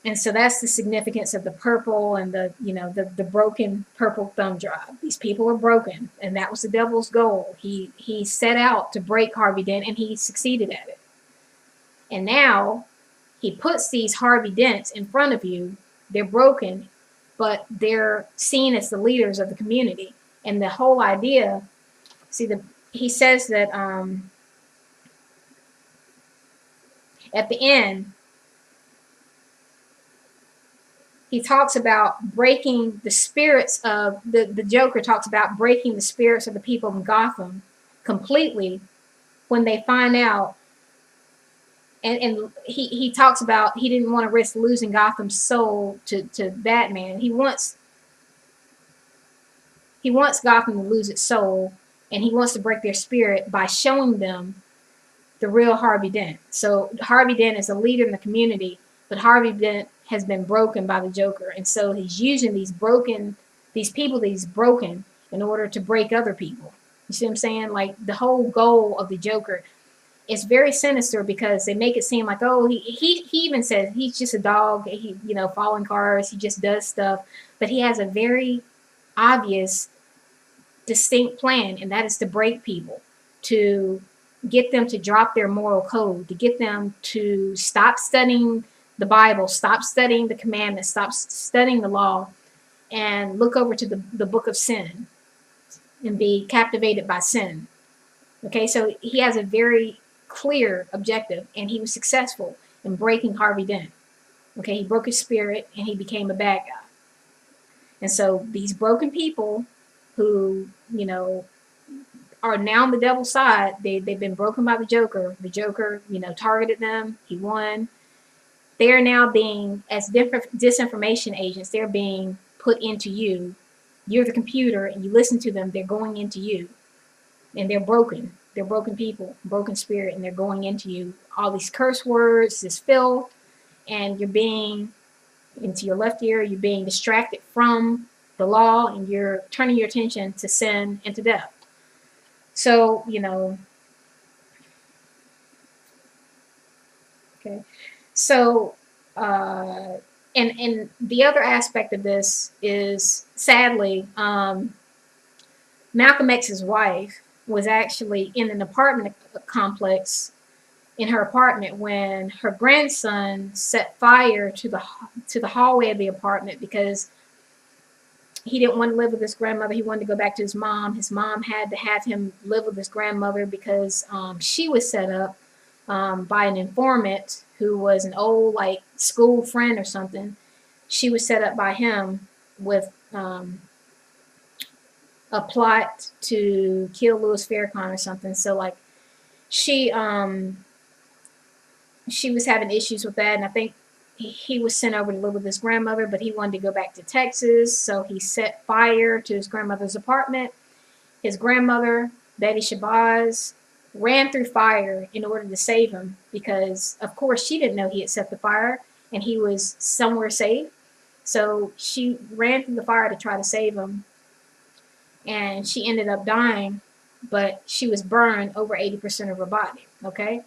And so that's the significance of the purple and the broken purple thumb drive. These people are broken, and that was the devil's goal. He set out to break Harvey Dent, and he succeeded at it. And now he puts these Harvey Dents in front of you. They're broken, but they're seen as the leaders of the community. And the whole idea, he says that at the end, he talks about breaking the spirits of, the Joker talks about breaking the spirits of the people in Gotham completely when they find out. And he talks about he didn't want to risk losing Gotham's soul to Batman. He wants Gotham to lose its soul, and he wants to break their spirit by showing them the real Harvey Dent. So Harvey Dent is a leader in the community, but Harvey Dent has been broken by the Joker, and so he's using these people that he's broken in order to break other people. You see what I'm saying? Like, the whole goal of the Joker is very sinister, because they make it seem like, oh, he even says he's just a dog, following cars, he just does stuff, but he has a very obvious, distinct plan, and that is to break people, to get them to drop their moral code, to get them to stop studying the Bible, stop studying the commandments, stop studying the law, and look over to the book of sin and be captivated by sin. Okay, so he has a very clear objective, and he was successful in breaking Harvey Dent. Okay, he broke his spirit and he became a bad guy. And so these broken people who, you know, are now on the devil's side, they've been broken by the Joker. The Joker, you know, targeted them. He won. They are now being, as different disinformation agents, they're being put into you. You're the computer and you listen to them. They're going into you. And they're broken. They're broken people, broken spirit, and they're going into you. All these curse words, this filth, and you're being, into your left ear, you're being distracted from the law, and you're turning your attention to sin and to death. So, you know, okay. So, and the other aspect of this is, sadly, Malcolm X's wife was actually in an apartment complex in her apartment when her grandson set fire to the hallway of the apartment because he didn't want to live with his grandmother. He wanted to go back to his mom. His mom had to have him live with his grandmother because she was set up by an informant who was an old, like, school friend or something. She was set up by him with a plot to kill Louis Farrakhan or something. So, like, she was having issues with that, and I think he was sent over to live with his grandmother, but he wanted to go back to Texas, so he set fire to his grandmother's apartment. His grandmother, Betty Shabazz, ran through fire in order to save him because, of course, she didn't know he had set the fire and he was somewhere safe. So she ran through the fire to try to save him, and she ended up dying, but she was burned over 80% of her body, okay?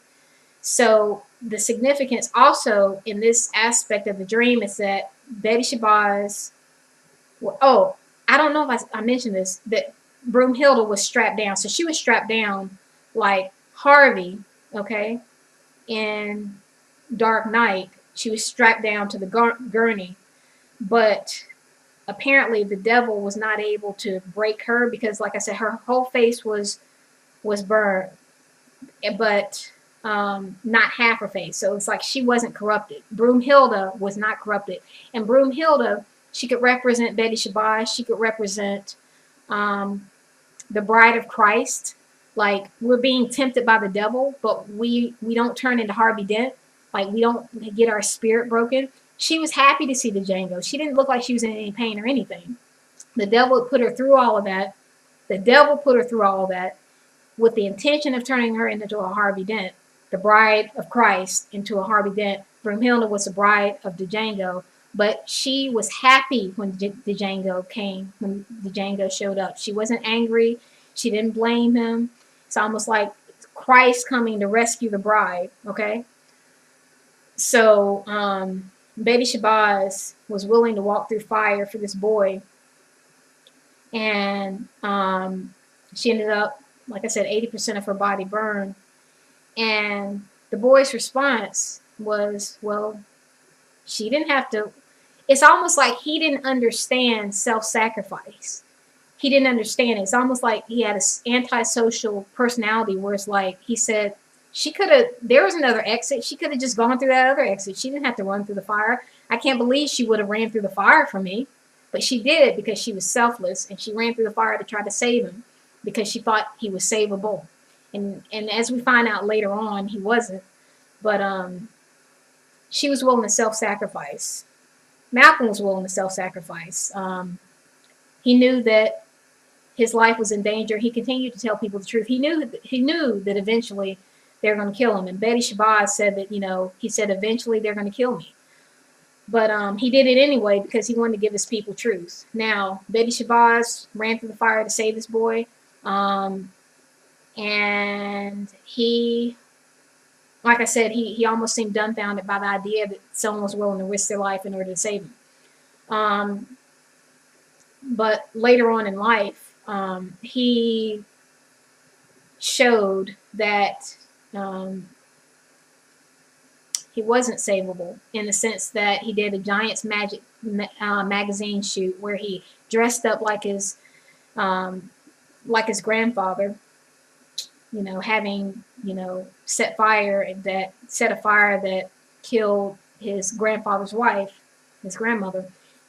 So the significance also in this aspect of the dream is that Betty Shabazz, oh, I don't know if I mentioned this, that Broomhilda was strapped down. So she was strapped down like Harvey, okay, in Dark Knight. She was strapped down to the gurney, but apparently the devil was not able to break her because, like I said, her whole face was burned, but not half her face. So it's like she wasn't corrupted. Broomhilda was not corrupted. And Broomhilda, she could represent Betty Shabazz. She could represent the bride of Christ. Like, we're being tempted by the devil, but we don't turn into Harvey Dent. Like, we don't get our spirit broken. She was happy to see the Django. She didn't look like she was in any pain or anything. The devil put her through all of that. The devil put her through all of that with the intention of turning her into a Harvey Dent, the bride of Christ, into a Harvey Dent. Broomhilda was the bride of the Django, but she was happy when the Django came, when the Django showed up. She wasn't angry. She didn't blame him. It's almost like Christ coming to rescue the bride, okay? So Betty Shabazz was willing to walk through fire for this boy, and she ended up, like I said, 80% of her body burned. And the boy's response was, well, she didn't have to. It's almost like he didn't understand self-sacrifice. He didn't understand it. It's almost like he had an antisocial personality where it's like, he said, she could have, there was another exit. She could have just gone through that other exit. She didn't have to run through the fire. I can't believe she would have ran through the fire for me. But she did because she was selfless, and she ran through the fire to try to save him because she thought he was savable. And as we find out later on, he wasn't. But she was willing to self-sacrifice. Malcolm was willing to self-sacrifice. He knew that his life was in danger. He continued to tell people the truth. He knew that eventually they're going to kill him. And Betty Shabazz said that, he said, eventually they're going to kill me. But he did it anyway because he wanted to give his people truth. Now, Betty Shabazz ran through the fire to save this boy. And he, like I said, he almost seemed dumbfounded by the idea that someone was willing to risk their life in order to save him. But later on in life, he showed that he wasn't savable in the sense that he did a Giants Magic magazine shoot where he dressed up like his grandfather, having, set a fire that killed his grandfather's wife, his grandmother,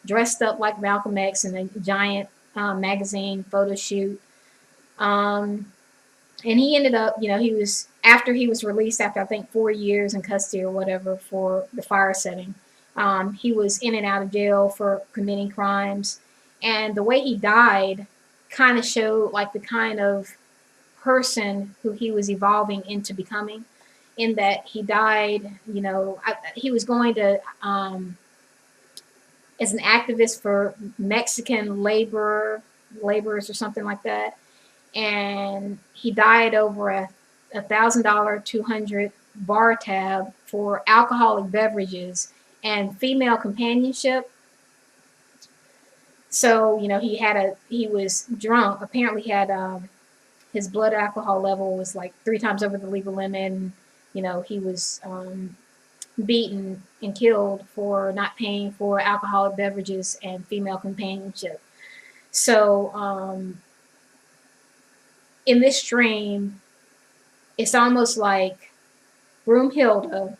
dressed up like Malcolm X in a Giant magazine photo shoot. And he ended up, after he was released after I think 4 years in custody or whatever for the fire setting, he was in and out of jail for committing crimes. And the way he died kind of showed like the kind of person who he was evolving into becoming, in that he died, he was going to, as an activist for Mexican laborers or something like that. And he died over a $1,000 200 bar tab for alcoholic beverages and female companionship. So, he was drunk. Apparently he had, his blood alcohol level was like 3 times over the legal limit. And, he was beaten and killed for not paying for alcoholic beverages and female companionship. So, in this stream, it's almost like Broomhilda,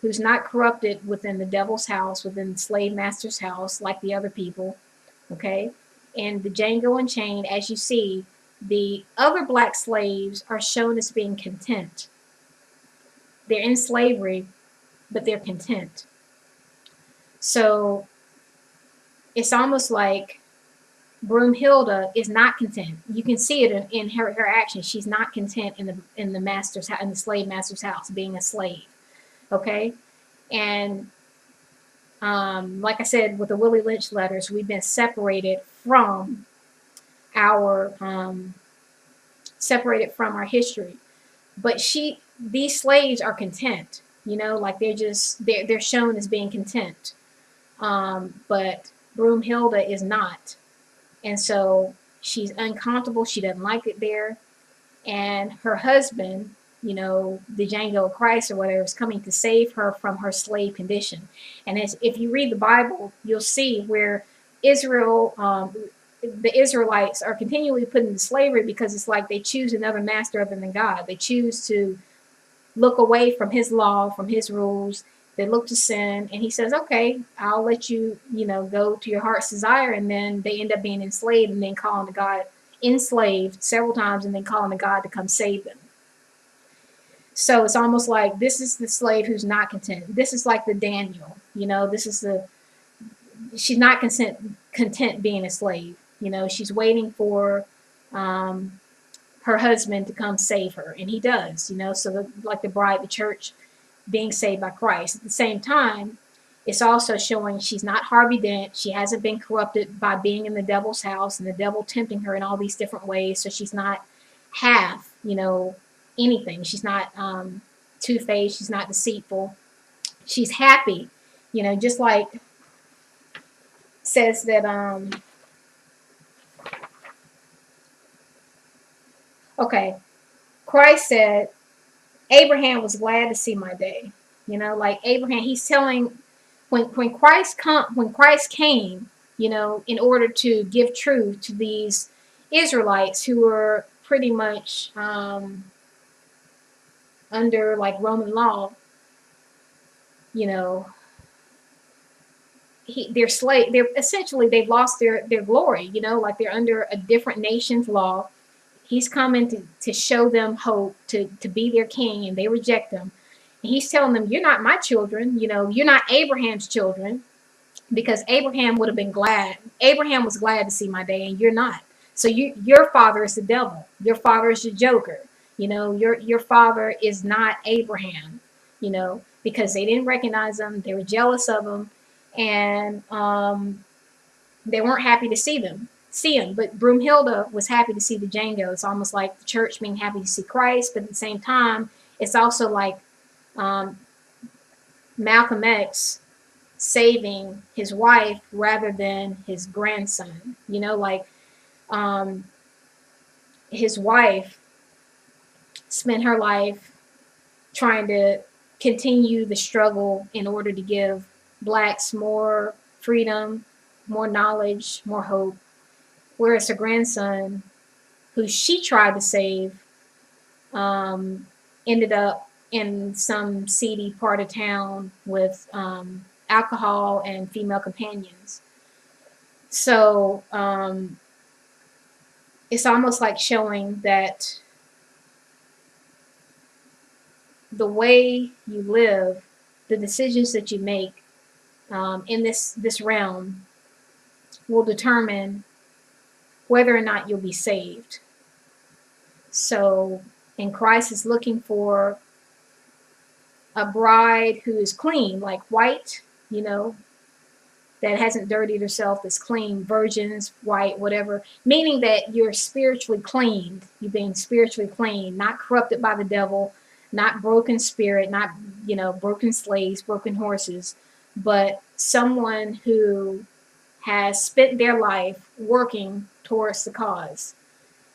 who's not corrupted within the devil's house, within the slave master's house, like the other people, okay? And the Django Unchained, as you see, the other black slaves are shown as being content. They're in slavery, but they're content. So it's almost like Broomhilda is not content. You can see it in her actions. She's not content in the slave master's house, being a slave. Okay, and like I said, with the Willie Lynch letters, we've been separated from our history. But these slaves are content. Like they're shown as being content. But Broomhilda is not. And so she's uncomfortable. She doesn't like it there. And her husband, the Django of Christ or whatever, is coming to save her from her slave condition. And if you read the Bible, you'll see where the Israelites are continually put into slavery because it's like they choose another master other than God. They choose to look away from his law, from his rules. They look to sin, and he says, okay, I'll let you, go to your heart's desire. And then they end up being enslaved and then calling to God, enslaved several times, and then calling to God to come save them. So it's almost like this is the slave who's not content. This is like the Daniel, she's not content being a slave. She's waiting for her husband to come save her. And he does, so like the bride, the church, being saved by Christ. At the same time, it's also showing she's not Harvey Dent. She hasn't been corrupted by being in the devil's house and the devil tempting her in all these different ways. So she's not half, anything. She's not two-faced. She's not deceitful. She's happy, just like says that, okay, Christ said, Abraham was glad to see my day. Like Abraham, he's telling when Christ came, in order to give truth to these Israelites who were pretty much under like Roman law, they're essentially, they've lost their glory, like they're under a different nation's law. He's coming to show them hope, to be their king, and they reject him. And he's telling them, you're not my children. You're not Abraham's children, because Abraham would have been glad. Abraham was glad to see my day, and you're not. So your father is the devil. Your father is the joker. Your father is not Abraham, because they didn't recognize him. They were jealous of him, and they weren't happy to see him. But Broomhilda was happy to see the Django. It's almost like the church being happy to see Christ, but at the same time, it's also like Malcolm X saving his wife rather than his grandson. His wife spent her life trying to continue the struggle in order to give blacks more freedom, more knowledge, more hope. Whereas her grandson, who she tried to save, ended up in some seedy part of town with alcohol and female companions. So it's almost like showing that the way you live, the decisions that you make in this realm will determine whether or not you'll be saved. So, and Christ is looking for a bride who is clean, like white, that hasn't dirtied herself, that's clean, virgins, white, whatever, meaning that you're spiritually cleaned. You've been spiritually clean, not corrupted by the devil, not broken spirit, not, broken slaves, broken horses, but someone who has spent their life working towards the cause.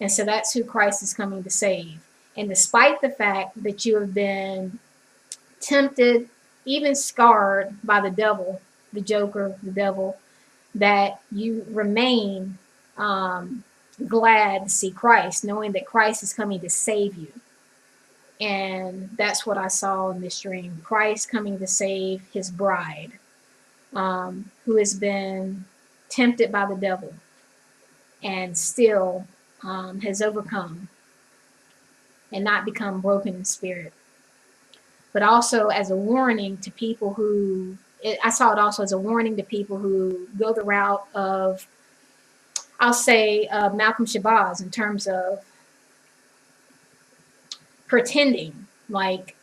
And so that's who Christ is coming to save. And despite the fact that you have been tempted, even scarred by the devil, the joker, the devil, that you remain glad to see Christ, knowing that Christ is coming to save you. And that's what I saw in this dream. Christ coming to save his bride, who has been tempted by the devil and still has overcome and not become broken in spirit. But also as a warning to people who, I saw it also as a warning to people who go the route of, I'll say, Malcolm Shabazz, in terms of pretending, like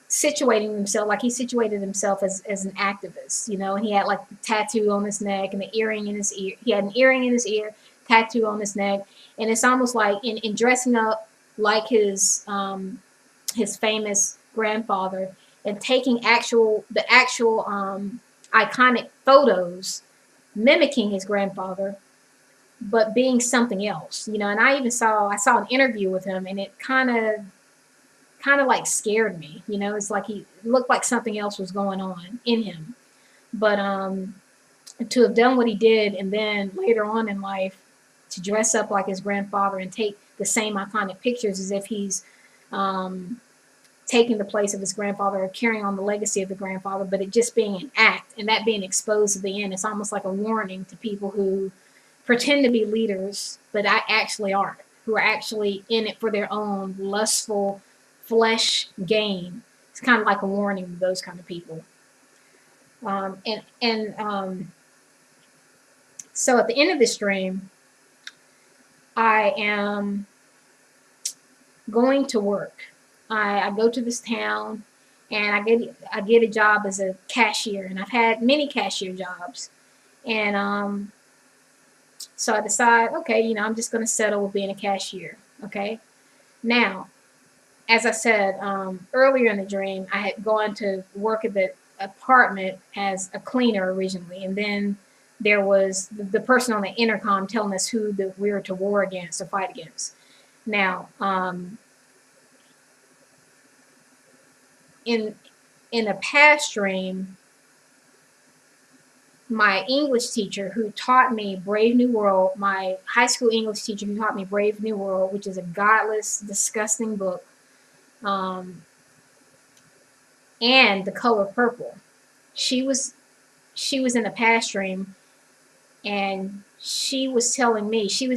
situating himself, like he situated himself as an activist, and he had like the tattoo on his neck and the earring in his ear. He had an earring in his ear, tattoo on his neck, and it's almost like in dressing up like his famous grandfather and taking the actual iconic photos, mimicking his grandfather, but being something else, and I saw an interview with him, and it kind of like scared me, it's like he looked like something else was going on in him. But to have done what he did, and then later on in life to dress up like his grandfather and take the same iconic pictures as if he's taking the place of his grandfather or carrying on the legacy of the grandfather, but it just being an act and that being exposed at the end, it's almost like a warning to people who pretend to be leaders, but actually aren't, who are actually in it for their own lustful flesh gain. It's kind of like a warning to those kind of people. So at the end of this dream, I am going to work. I go to this town, and I get a job as a cashier, and I've had many cashier jobs, and so I decide, okay, I'm just going to settle with being a cashier. Okay, now, as I said earlier in the dream, I had gone to work at the apartment as a cleaner originally, and then there was the person on the intercom telling us who we were to war against or fight against. Now, in a past dream, my English teacher who taught me Brave New World, my high school English teacher who taught me Brave New World, which is a godless, disgusting book, and The Color Purple. She was in a past dream, and she was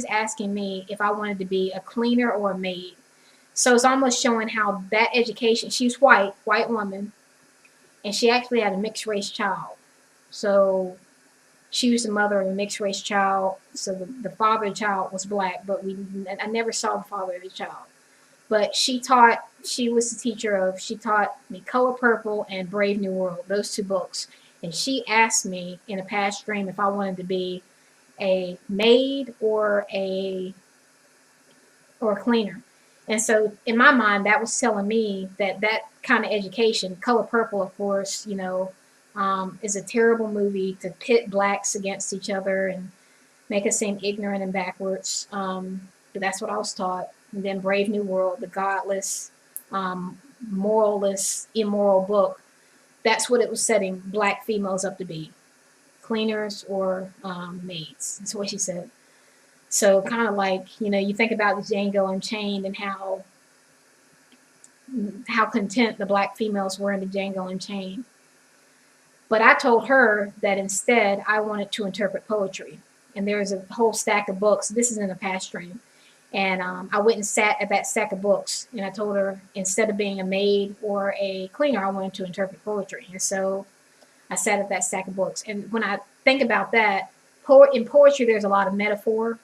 asking me if I wanted to be a cleaner or a maid. So it's almost showing how that education, she's white woman, and she actually had a mixed race child. So she was the mother of a mixed race child. So the father of the child was black, but I never saw the father of the child. But she taught me Color Purple and Brave New World, those two books. And she asked me in a past dream if I wanted to be a maid or a cleaner. And so in my mind, that was telling me that kind of education, Color Purple, of course, is a terrible movie to pit blacks against each other and make us seem ignorant and backwards. But that's what I was taught. And then Brave New World, the godless, moralist, immoral book, that's what it was setting black females up to be, cleaners or maids. That's what she said. So kind of like, you think about Django Unchained and how content the black females were in the Django Unchained. But I told her that instead I wanted to interpret poetry. And there's a whole stack of books. This is in a past dream. And I went and sat at that stack of books. And I told her instead of being a maid or a cleaner, I wanted to interpret poetry. And so I sat at that stack of books. And when I think about that, in poetry, there's a lot of metaphor.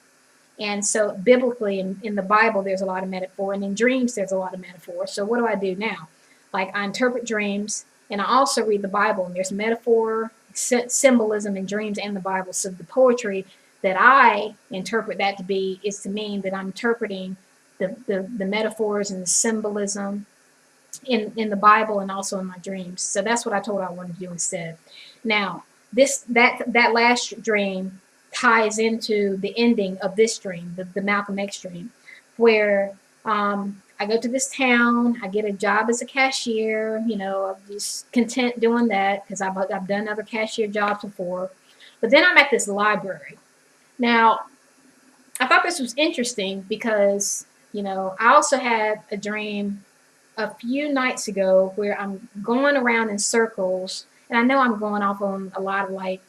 And so biblically in the Bible, there's a lot of metaphor. And in dreams, there's a lot of metaphor. So what do I do now? Like I interpret dreams. And I also read the Bible, and there's metaphor, symbolism in dreams and the Bible. So the poetry that I interpret that to be is to mean that I'm interpreting the metaphors and the symbolism in the Bible and also in my dreams. So that's what I told her I wanted to do instead. Now, that last dream ties into the ending of this dream, the Malcolm X dream, where I go to this town, I get a job as a cashier, I'm just content doing that because I've done other cashier jobs before. But then I'm at this library. Now, I thought this was interesting because, I also had a dream a few nights ago where I'm going around in circles, and I know I'm going off on a lot of like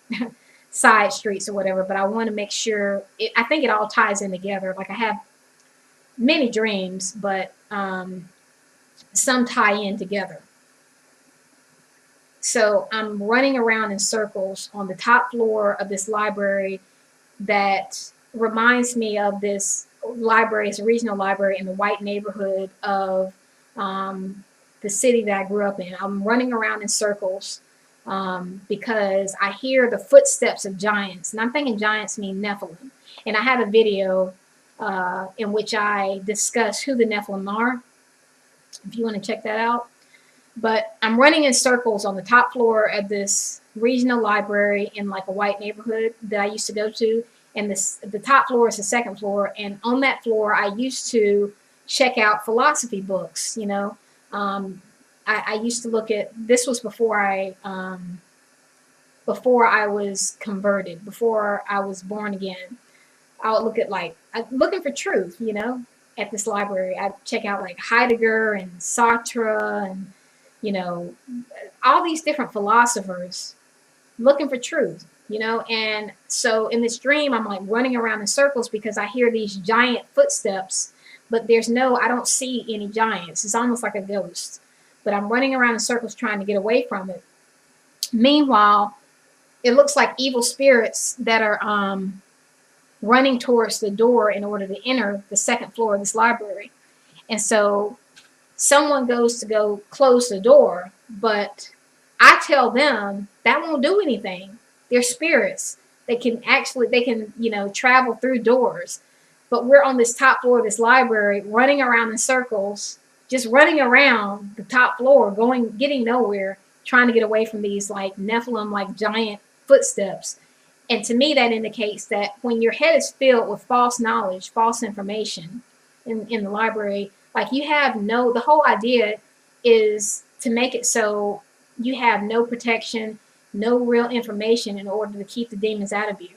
side streets or whatever, but I want to make sure, I think it all ties in together. Like I have many dreams, but some tie in together. So I'm running around in circles on the top floor of this library that reminds me of this library. It's a regional library in the white neighborhood of the city that I grew up in. I'm running around in circles because I hear the footsteps of giants, and I'm thinking giants mean Nephilim. And I have a video in which I discuss who the Nephilim are, if you want to check that out. But I'm running in circles on the top floor of this regional library in like a white neighborhood that I used to go to. And the top floor is the second floor. And on that floor, I used to check out philosophy books, I used to look at, this was before I was converted, before I was born again. I would look at looking for truth, at this library. I'd check out like Heidegger and Sartre and, all these different philosophers looking for truth, And so in this dream, I'm like running around in circles because I hear these giant footsteps, but I don't see any giants. It's almost like a ghost. But I'm running around in circles trying to get away from it. Meanwhile, it looks like evil spirits that are running towards the door in order to enter the second floor of this library. And so someone goes to go close the door, but I tell them that won't do anything. They're spirits. They can travel through doors. But we're on this top floor of this library running around in circles, just running around the top floor, getting nowhere, trying to get away from these like Nephilim, like giant footsteps. And to me, that indicates that when your head is filled with false knowledge, false information in the library, like the whole idea is to make it so you have no protection, no real information in order to keep the demons out of you.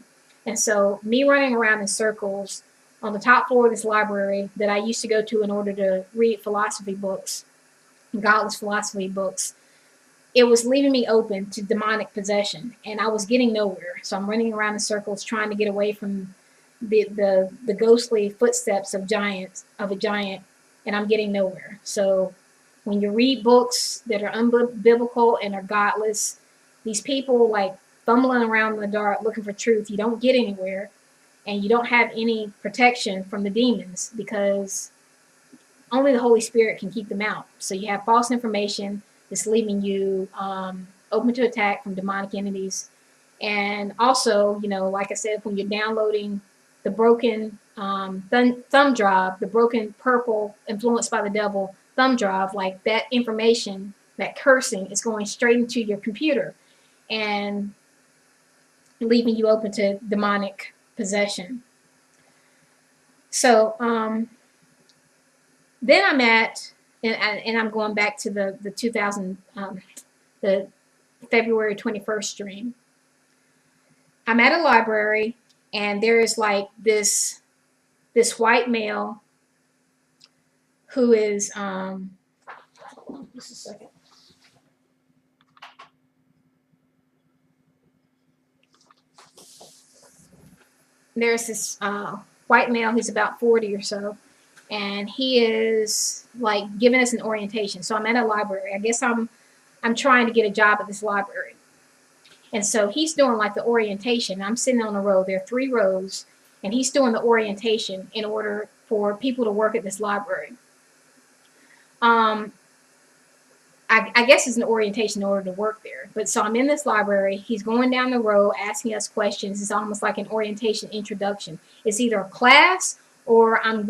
And so me running around in circles on the top floor of this library that I used to go to in order to read philosophy books, godless philosophy books, it was leaving me open to demonic possession, and I was getting nowhere. So I'm running around in circles trying to get away from the ghostly footsteps of a giant, and I'm getting nowhere. So when you read books that are unbiblical and are godless, these people like fumbling around in the dark looking for truth, you don't get anywhere, and you don't have any protection from the demons because only the Holy Spirit can keep them out. So you have false information that's leaving you open to attack from demonic entities. And also, like I said, when you're downloading the broken thumb drive, the broken purple influenced by the devil thumb drive, like that information, that cursing is going straight into your computer and leaving you open to demonic possession. So then I'm at and I'm going back to the 2000 the February 21st stream. I'm at a library, and there is like this white male who is just a second. There's this white male who's about 40 or so, and he is like giving us an orientation. So I'm at a library. I guess I'm trying to get a job at this library. And so he's doing like the orientation. I'm sitting on a row. There are 3 rows, and he's doing the orientation in order for people to work at this library. I guess it's an orientation in order to work there. But so I'm in this library. He's going down the row asking us questions. It's almost like an orientation introduction. It's either a class or I'm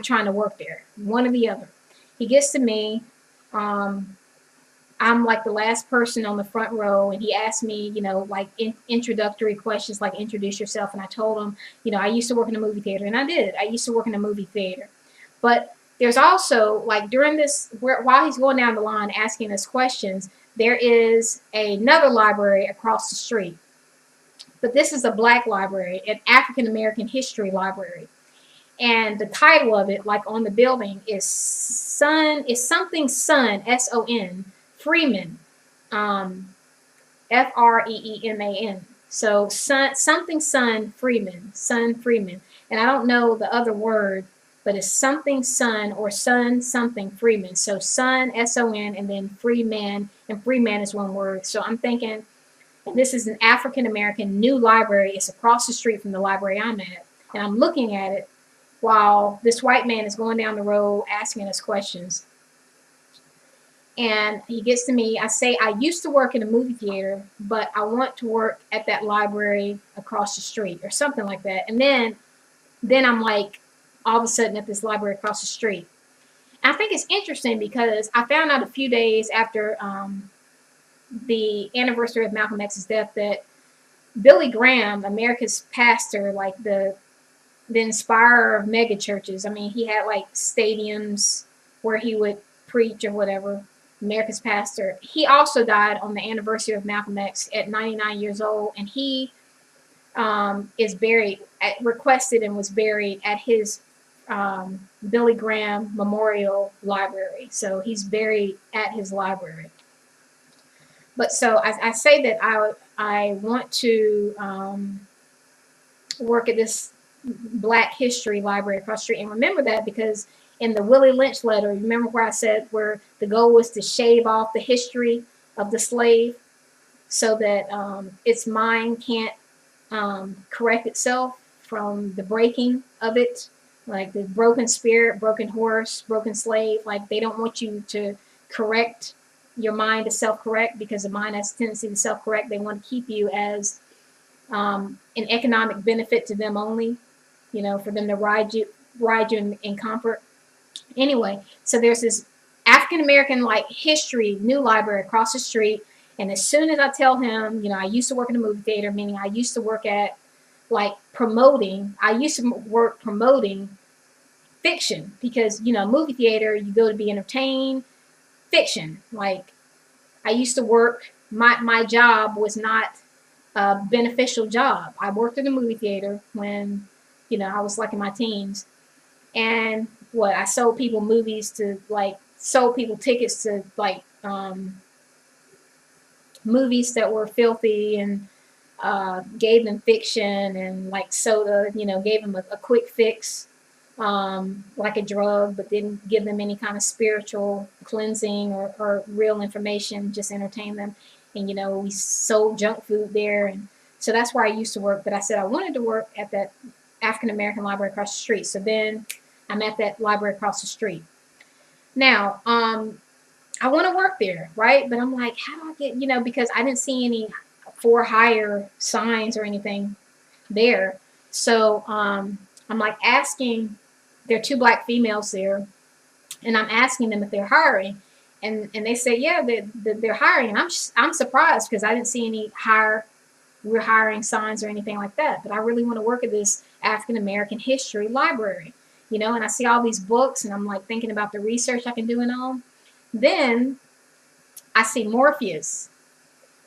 trying to work there. One or the other. He gets to me. I'm like the last person on the front row, and he asked me, like introductory questions, like introduce yourself. And I told him, I used to work in a movie theater, and I did. I used to work in a movie theater. But there's also, like during this, while he's going down the line asking us questions, there is another library across the street. But this is a black library, an African American history library. And the title of it, like on the building, is something Son, S-O-N, Freeman, F-R-E-E-M-A-N. So something Son Freeman. And I don't know the other word, but it's something Son or Son something Freeman. So Son, S-O-N, and then Freeman, and Freeman is one word. So I'm thinking, and this is an African American new library. It's across the street from the library I'm at. And I'm looking at it while this white man is going down the road asking us questions. And he gets to me. I say, I used to work in a movie theater, but I want to work at that library across the street or something like that. And then I'm like, all of a sudden at this library across the street. And I think it's interesting because I found out a few days after the anniversary of Malcolm X's death that Billy Graham, America's pastor, like the inspirer of mega churches. I mean, he had like stadiums where he would preach or whatever. America's pastor. He also died on the anniversary of Malcolm X at 99 years old, and he is buried, requested and was buried at his Billy Graham Memorial Library. So he's buried at his library. But so I say that I want to work at this Black History Library across the street. And remember that because in the Willie Lynch letter, remember where I said where the goal was to shave off the history of the slave so that its mind can't correct itself from the breaking of it, like the broken spirit, broken horse, broken slave. Like they don't want you to correct your mind to self-correct because the mind has a tendency to self-correct. They want to keep you as an economic benefit to them only, for them to ride you in comfort. Anyway, so there's this African American like history new library across the street. And as soon as I tell him, I used to work in a movie theater, meaning I used to work at promoting fiction because, movie theater, you go to be entertained, fiction. Like I used to work, my job was not a beneficial job. I worked in a movie theater when, I was like in my teens. And I sold people movies to sold people tickets to movies that were filthy and gave them fiction and soda, gave them a quick fix, like a drug, but didn't give them any kind of spiritual cleansing or real information, just entertain them. And, we sold junk food there. And so that's where I used to work. But I said I wanted to work at that African American library across the street. So then I'm at that library across the street. Now, I want to work there, right? But I'm like, how do I get, because I didn't see any for hire signs or anything there. So I'm like asking, there are 2 Black females there, and I'm asking them if they're hiring. And they say, yeah, they're hiring. And I'm surprised because I didn't see any we're hiring signs or anything like that. But I really want to work at this African American history library. you know, and I see all these books and I'm like thinking about the research I can do and all. Then I see Morpheus,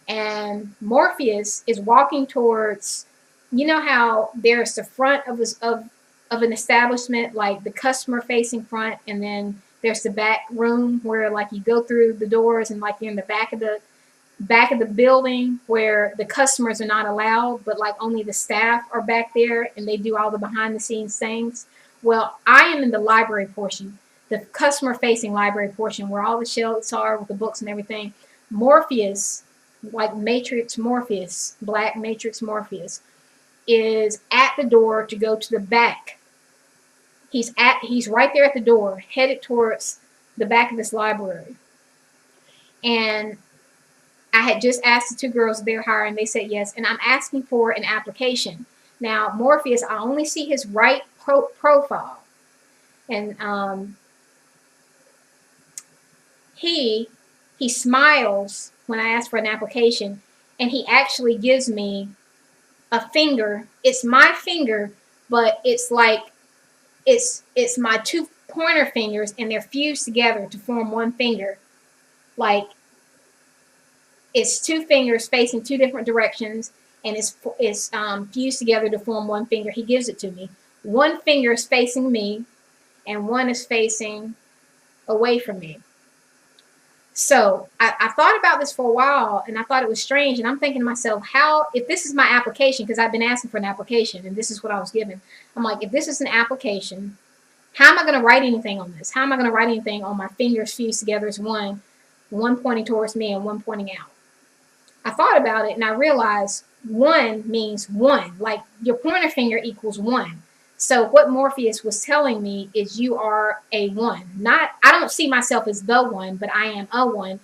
and Morpheus is walking towards, you know how there's the front of an establishment, like the customer facing front, and then there's the back room where like you go through the doors and like you're in the back of the building where the customers are not allowed, but like only the staff are back there and they do all the behind the scenes things. Well, I am in the library portion, the customer facing library portion where all the shelves are with the books and everything. Morpheus, like Matrix Morpheus, Black Matrix Morpheus, is at the door to go to the back. He's right there at the door, headed towards the back of this library. And I had just asked the two girls if they were hiring, they said yes, and I'm asking for an application. Now, Morpheus, I only see his right profile, and he smiles when I ask for an application, and he actually gives me a finger. It's my finger, but it's like it's my two pointer fingers, and they're fused together to form one finger. Like, it's two fingers facing two different directions, and it's fused together to form one finger. He gives it to me. One finger is facing me, and one is facing away from me. So I thought about this for a while, and I thought it was strange. And I'm thinking to myself, how, if this is my application, because I've been asking for an application, and this is what I was given. I'm like, if this is an application, how am I going to write anything on this? How am I going to write anything on my fingers fused together as one pointing towards me and one pointing out? I thought about it, and I realized one means one. Like, your pointer finger equals one. So what Morpheus was telling me is you are a one. Not, I don't see myself as the one, but I am a one.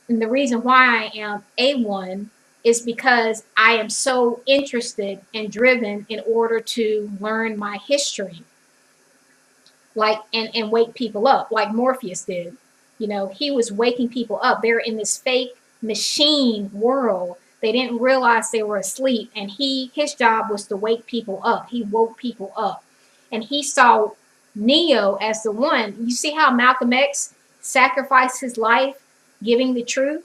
And the reason why I am a one is because I am so interested and driven in order to learn my history. Like, and wake people up, like Morpheus did. You know, he was waking people up. They're in this fake machine world. They didn't realize they were asleep, and his job was to wake people up. He woke people up, and he saw Neo as the one. You see how Malcolm X sacrificed his life giving the truth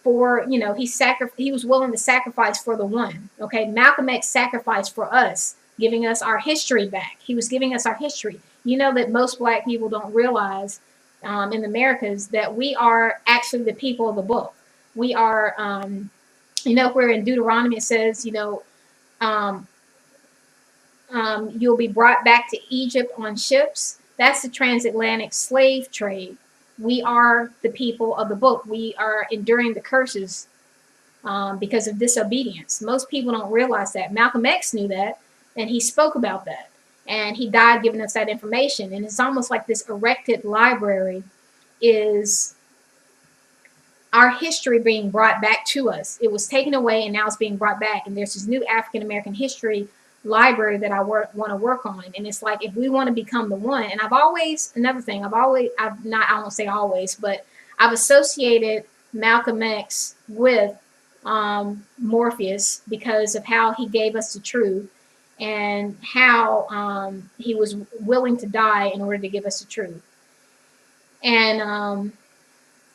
for, you know, he was willing to sacrifice for the one. Okay, Malcolm X sacrificed for us, giving us our history back. He was giving us our history. You know that most black people don't realize in the Americas that we are actually the people of the book. We are, you know, where in Deuteronomy it says, you know, you'll be brought back to Egypt on ships. That's the transatlantic slave trade. We are the people of the book. We are enduring the curses because of disobedience. Most people don't realize that. Malcolm X knew that, and he spoke about that. And he died giving us that information. And it's almost like this erected library is our history being brought back to us. It was taken away, and now it's being brought back. And there's this new African American history library that I want to work on. And it's like, if we want to become the one, and I won't say always, but I've associated Malcolm X with Morpheus because of how he gave us the truth, and how he was willing to die in order to give us the truth. And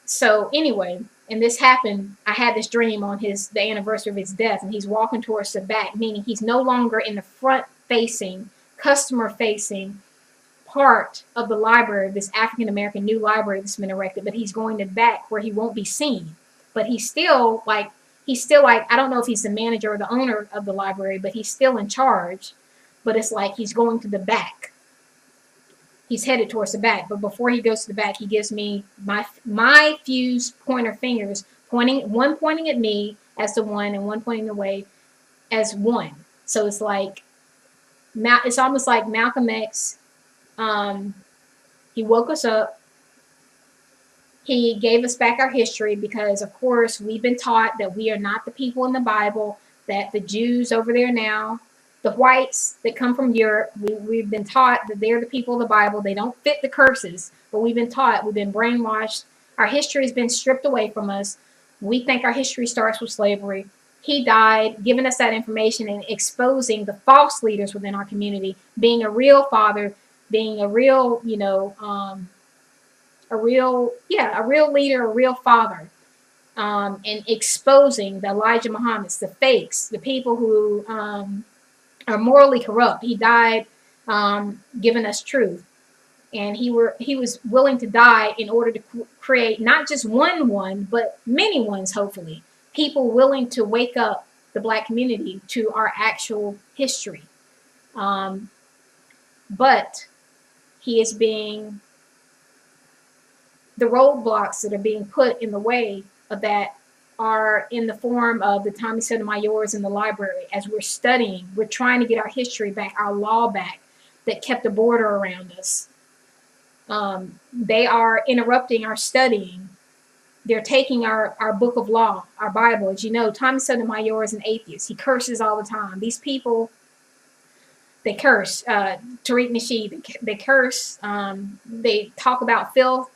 so anyway, and this happened, I had this dream on the anniversary of his death, and he's walking towards the back, meaning he's no longer in the front-facing, customer-facing part of the library, this African-American new library that's been erected, but he's going to the back where he won't be seen. But he's still like, I don't know if he's the manager or the owner of the library, but he's still in charge. But it's like he's going to the back. He's headed towards the back. But before he goes to the back, he gives me my fused pointer fingers, one pointing at me as the one, and one pointing away as one. So it's like, it's almost like Malcolm X, he woke us up. He gave us back our history because, of course, we've been taught that we are not the people in the Bible, that the Jews over there now, the whites that come from Europe, we've been taught that they're the people of the Bible. They don't fit the curses, but we've been taught, we've been brainwashed. Our history has been stripped away from us. We think our history starts with slavery. He died, giving us that information and exposing the false leaders within our community, being a real father, being a real, a real leader, a real father, and exposing the Elijah Muhammad's, the fakes, the people who are morally corrupt. He died giving us truth, and he was willing to die in order to create not just one, but many ones. Hopefully, people willing to wake up the Black community to our actual history. But he is being the roadblocks that are being put in the way of that are in the form of the Tommy Sotomayors in the library. As we're studying, we're trying to get our history back, our law back that kept a border around us. They are interrupting our studying. They're taking our book of law, our Bible. As you know, Tommy Sotomayor is an atheist. He curses all the time. These people, they curse. Tariq Nasheed, they curse. They talk about filth.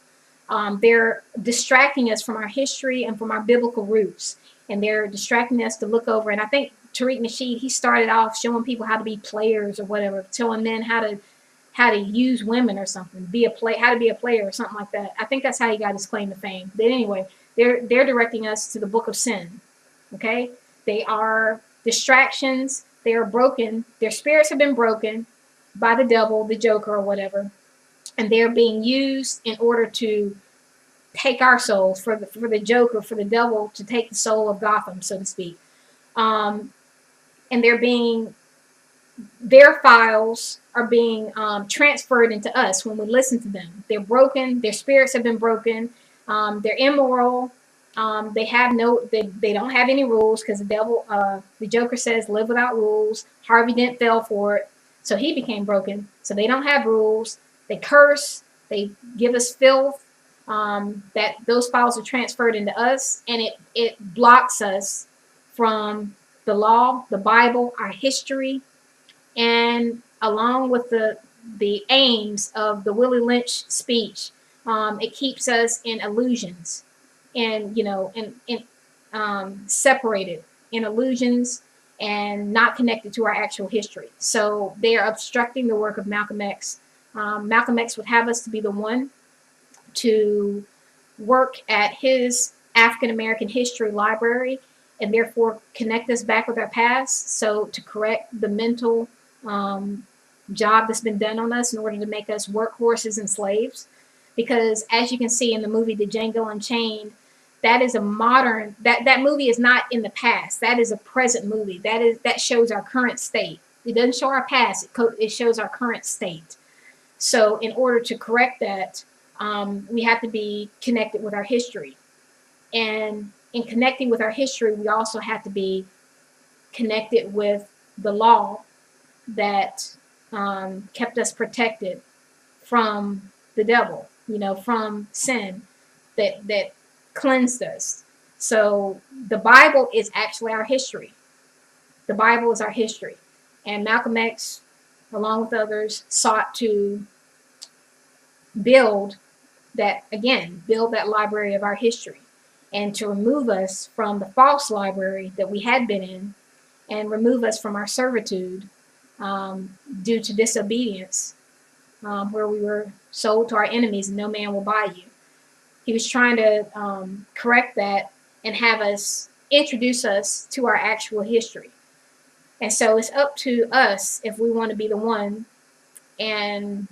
They're distracting us from our history and from our biblical roots. And they're distracting us to look over. And I think Tariq Nasheed, he started off showing people how to be players or whatever, telling men how to use women or something, how to be a player or something like that. I think that's how he got his claim to fame. But anyway, they're directing us to the book of sin. Okay? They are distractions. They are broken. Their spirits have been broken by the devil, the Joker, or whatever. And they're being used in order to take our souls, for the Joker, for the devil to take the soul of Gotham, so to speak. And their files are being transferred into us when we listen to them. They're broken. Their spirits have been broken. They're immoral. They don't have any rules, because the Joker says, live without rules. Harvey Dent fell for it, so he became broken. So they don't have rules. They curse. They give us filth. That those files are transferred into us, and it blocks us from the law, the Bible, our history, and along with the aims of the Willie Lynch speech, it keeps us in illusions, and separated in illusions and not connected to our actual history. So they are obstructing the work of Malcolm X. Malcolm X would have us to be the one to work at his African American history library, and therefore connect us back with our past. So to correct the mental job that's been done on us in order to make us workhorses and slaves. Because as you can see in the movie The Django Unchained, that is a modern, that movie is not in the past. That is a present movie. That shows our current state. It doesn't show our past. It shows our current state. So in order to correct that, we have to be connected with our history. And in connecting with our history, we also have to be connected with the law that kept us protected from the devil, from sin that cleansed us. So the Bible is actually our history. The Bible is our history. And Malcolm X, along with others, sought to build that library of our history, and to remove us from the false library that we had been in, and remove us from our servitude due to disobedience, where we were sold to our enemies and no man will buy you. He was trying to correct that and have us introduce us to our actual history. And so it's up to us if we want to be the one and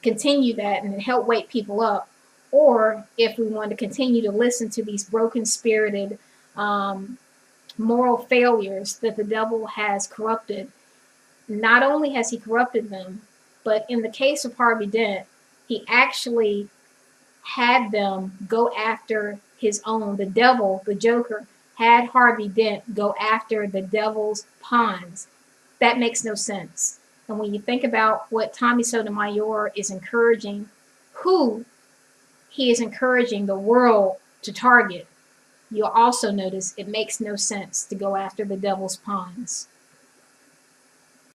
continue that and help wake people up, or if we want to continue to listen to these broken-spirited moral failures that the devil has corrupted. Not only has he corrupted them, but in the case of Harvey Dent, he actually had them go after his own. The devil, the Joker, had Harvey Dent go after the devil's pawns. That makes no sense. And when you think about what Tommy Sotomayor is encouraging, who he is encouraging the world to target, you'll also notice it makes no sense to go after the devil's pawns.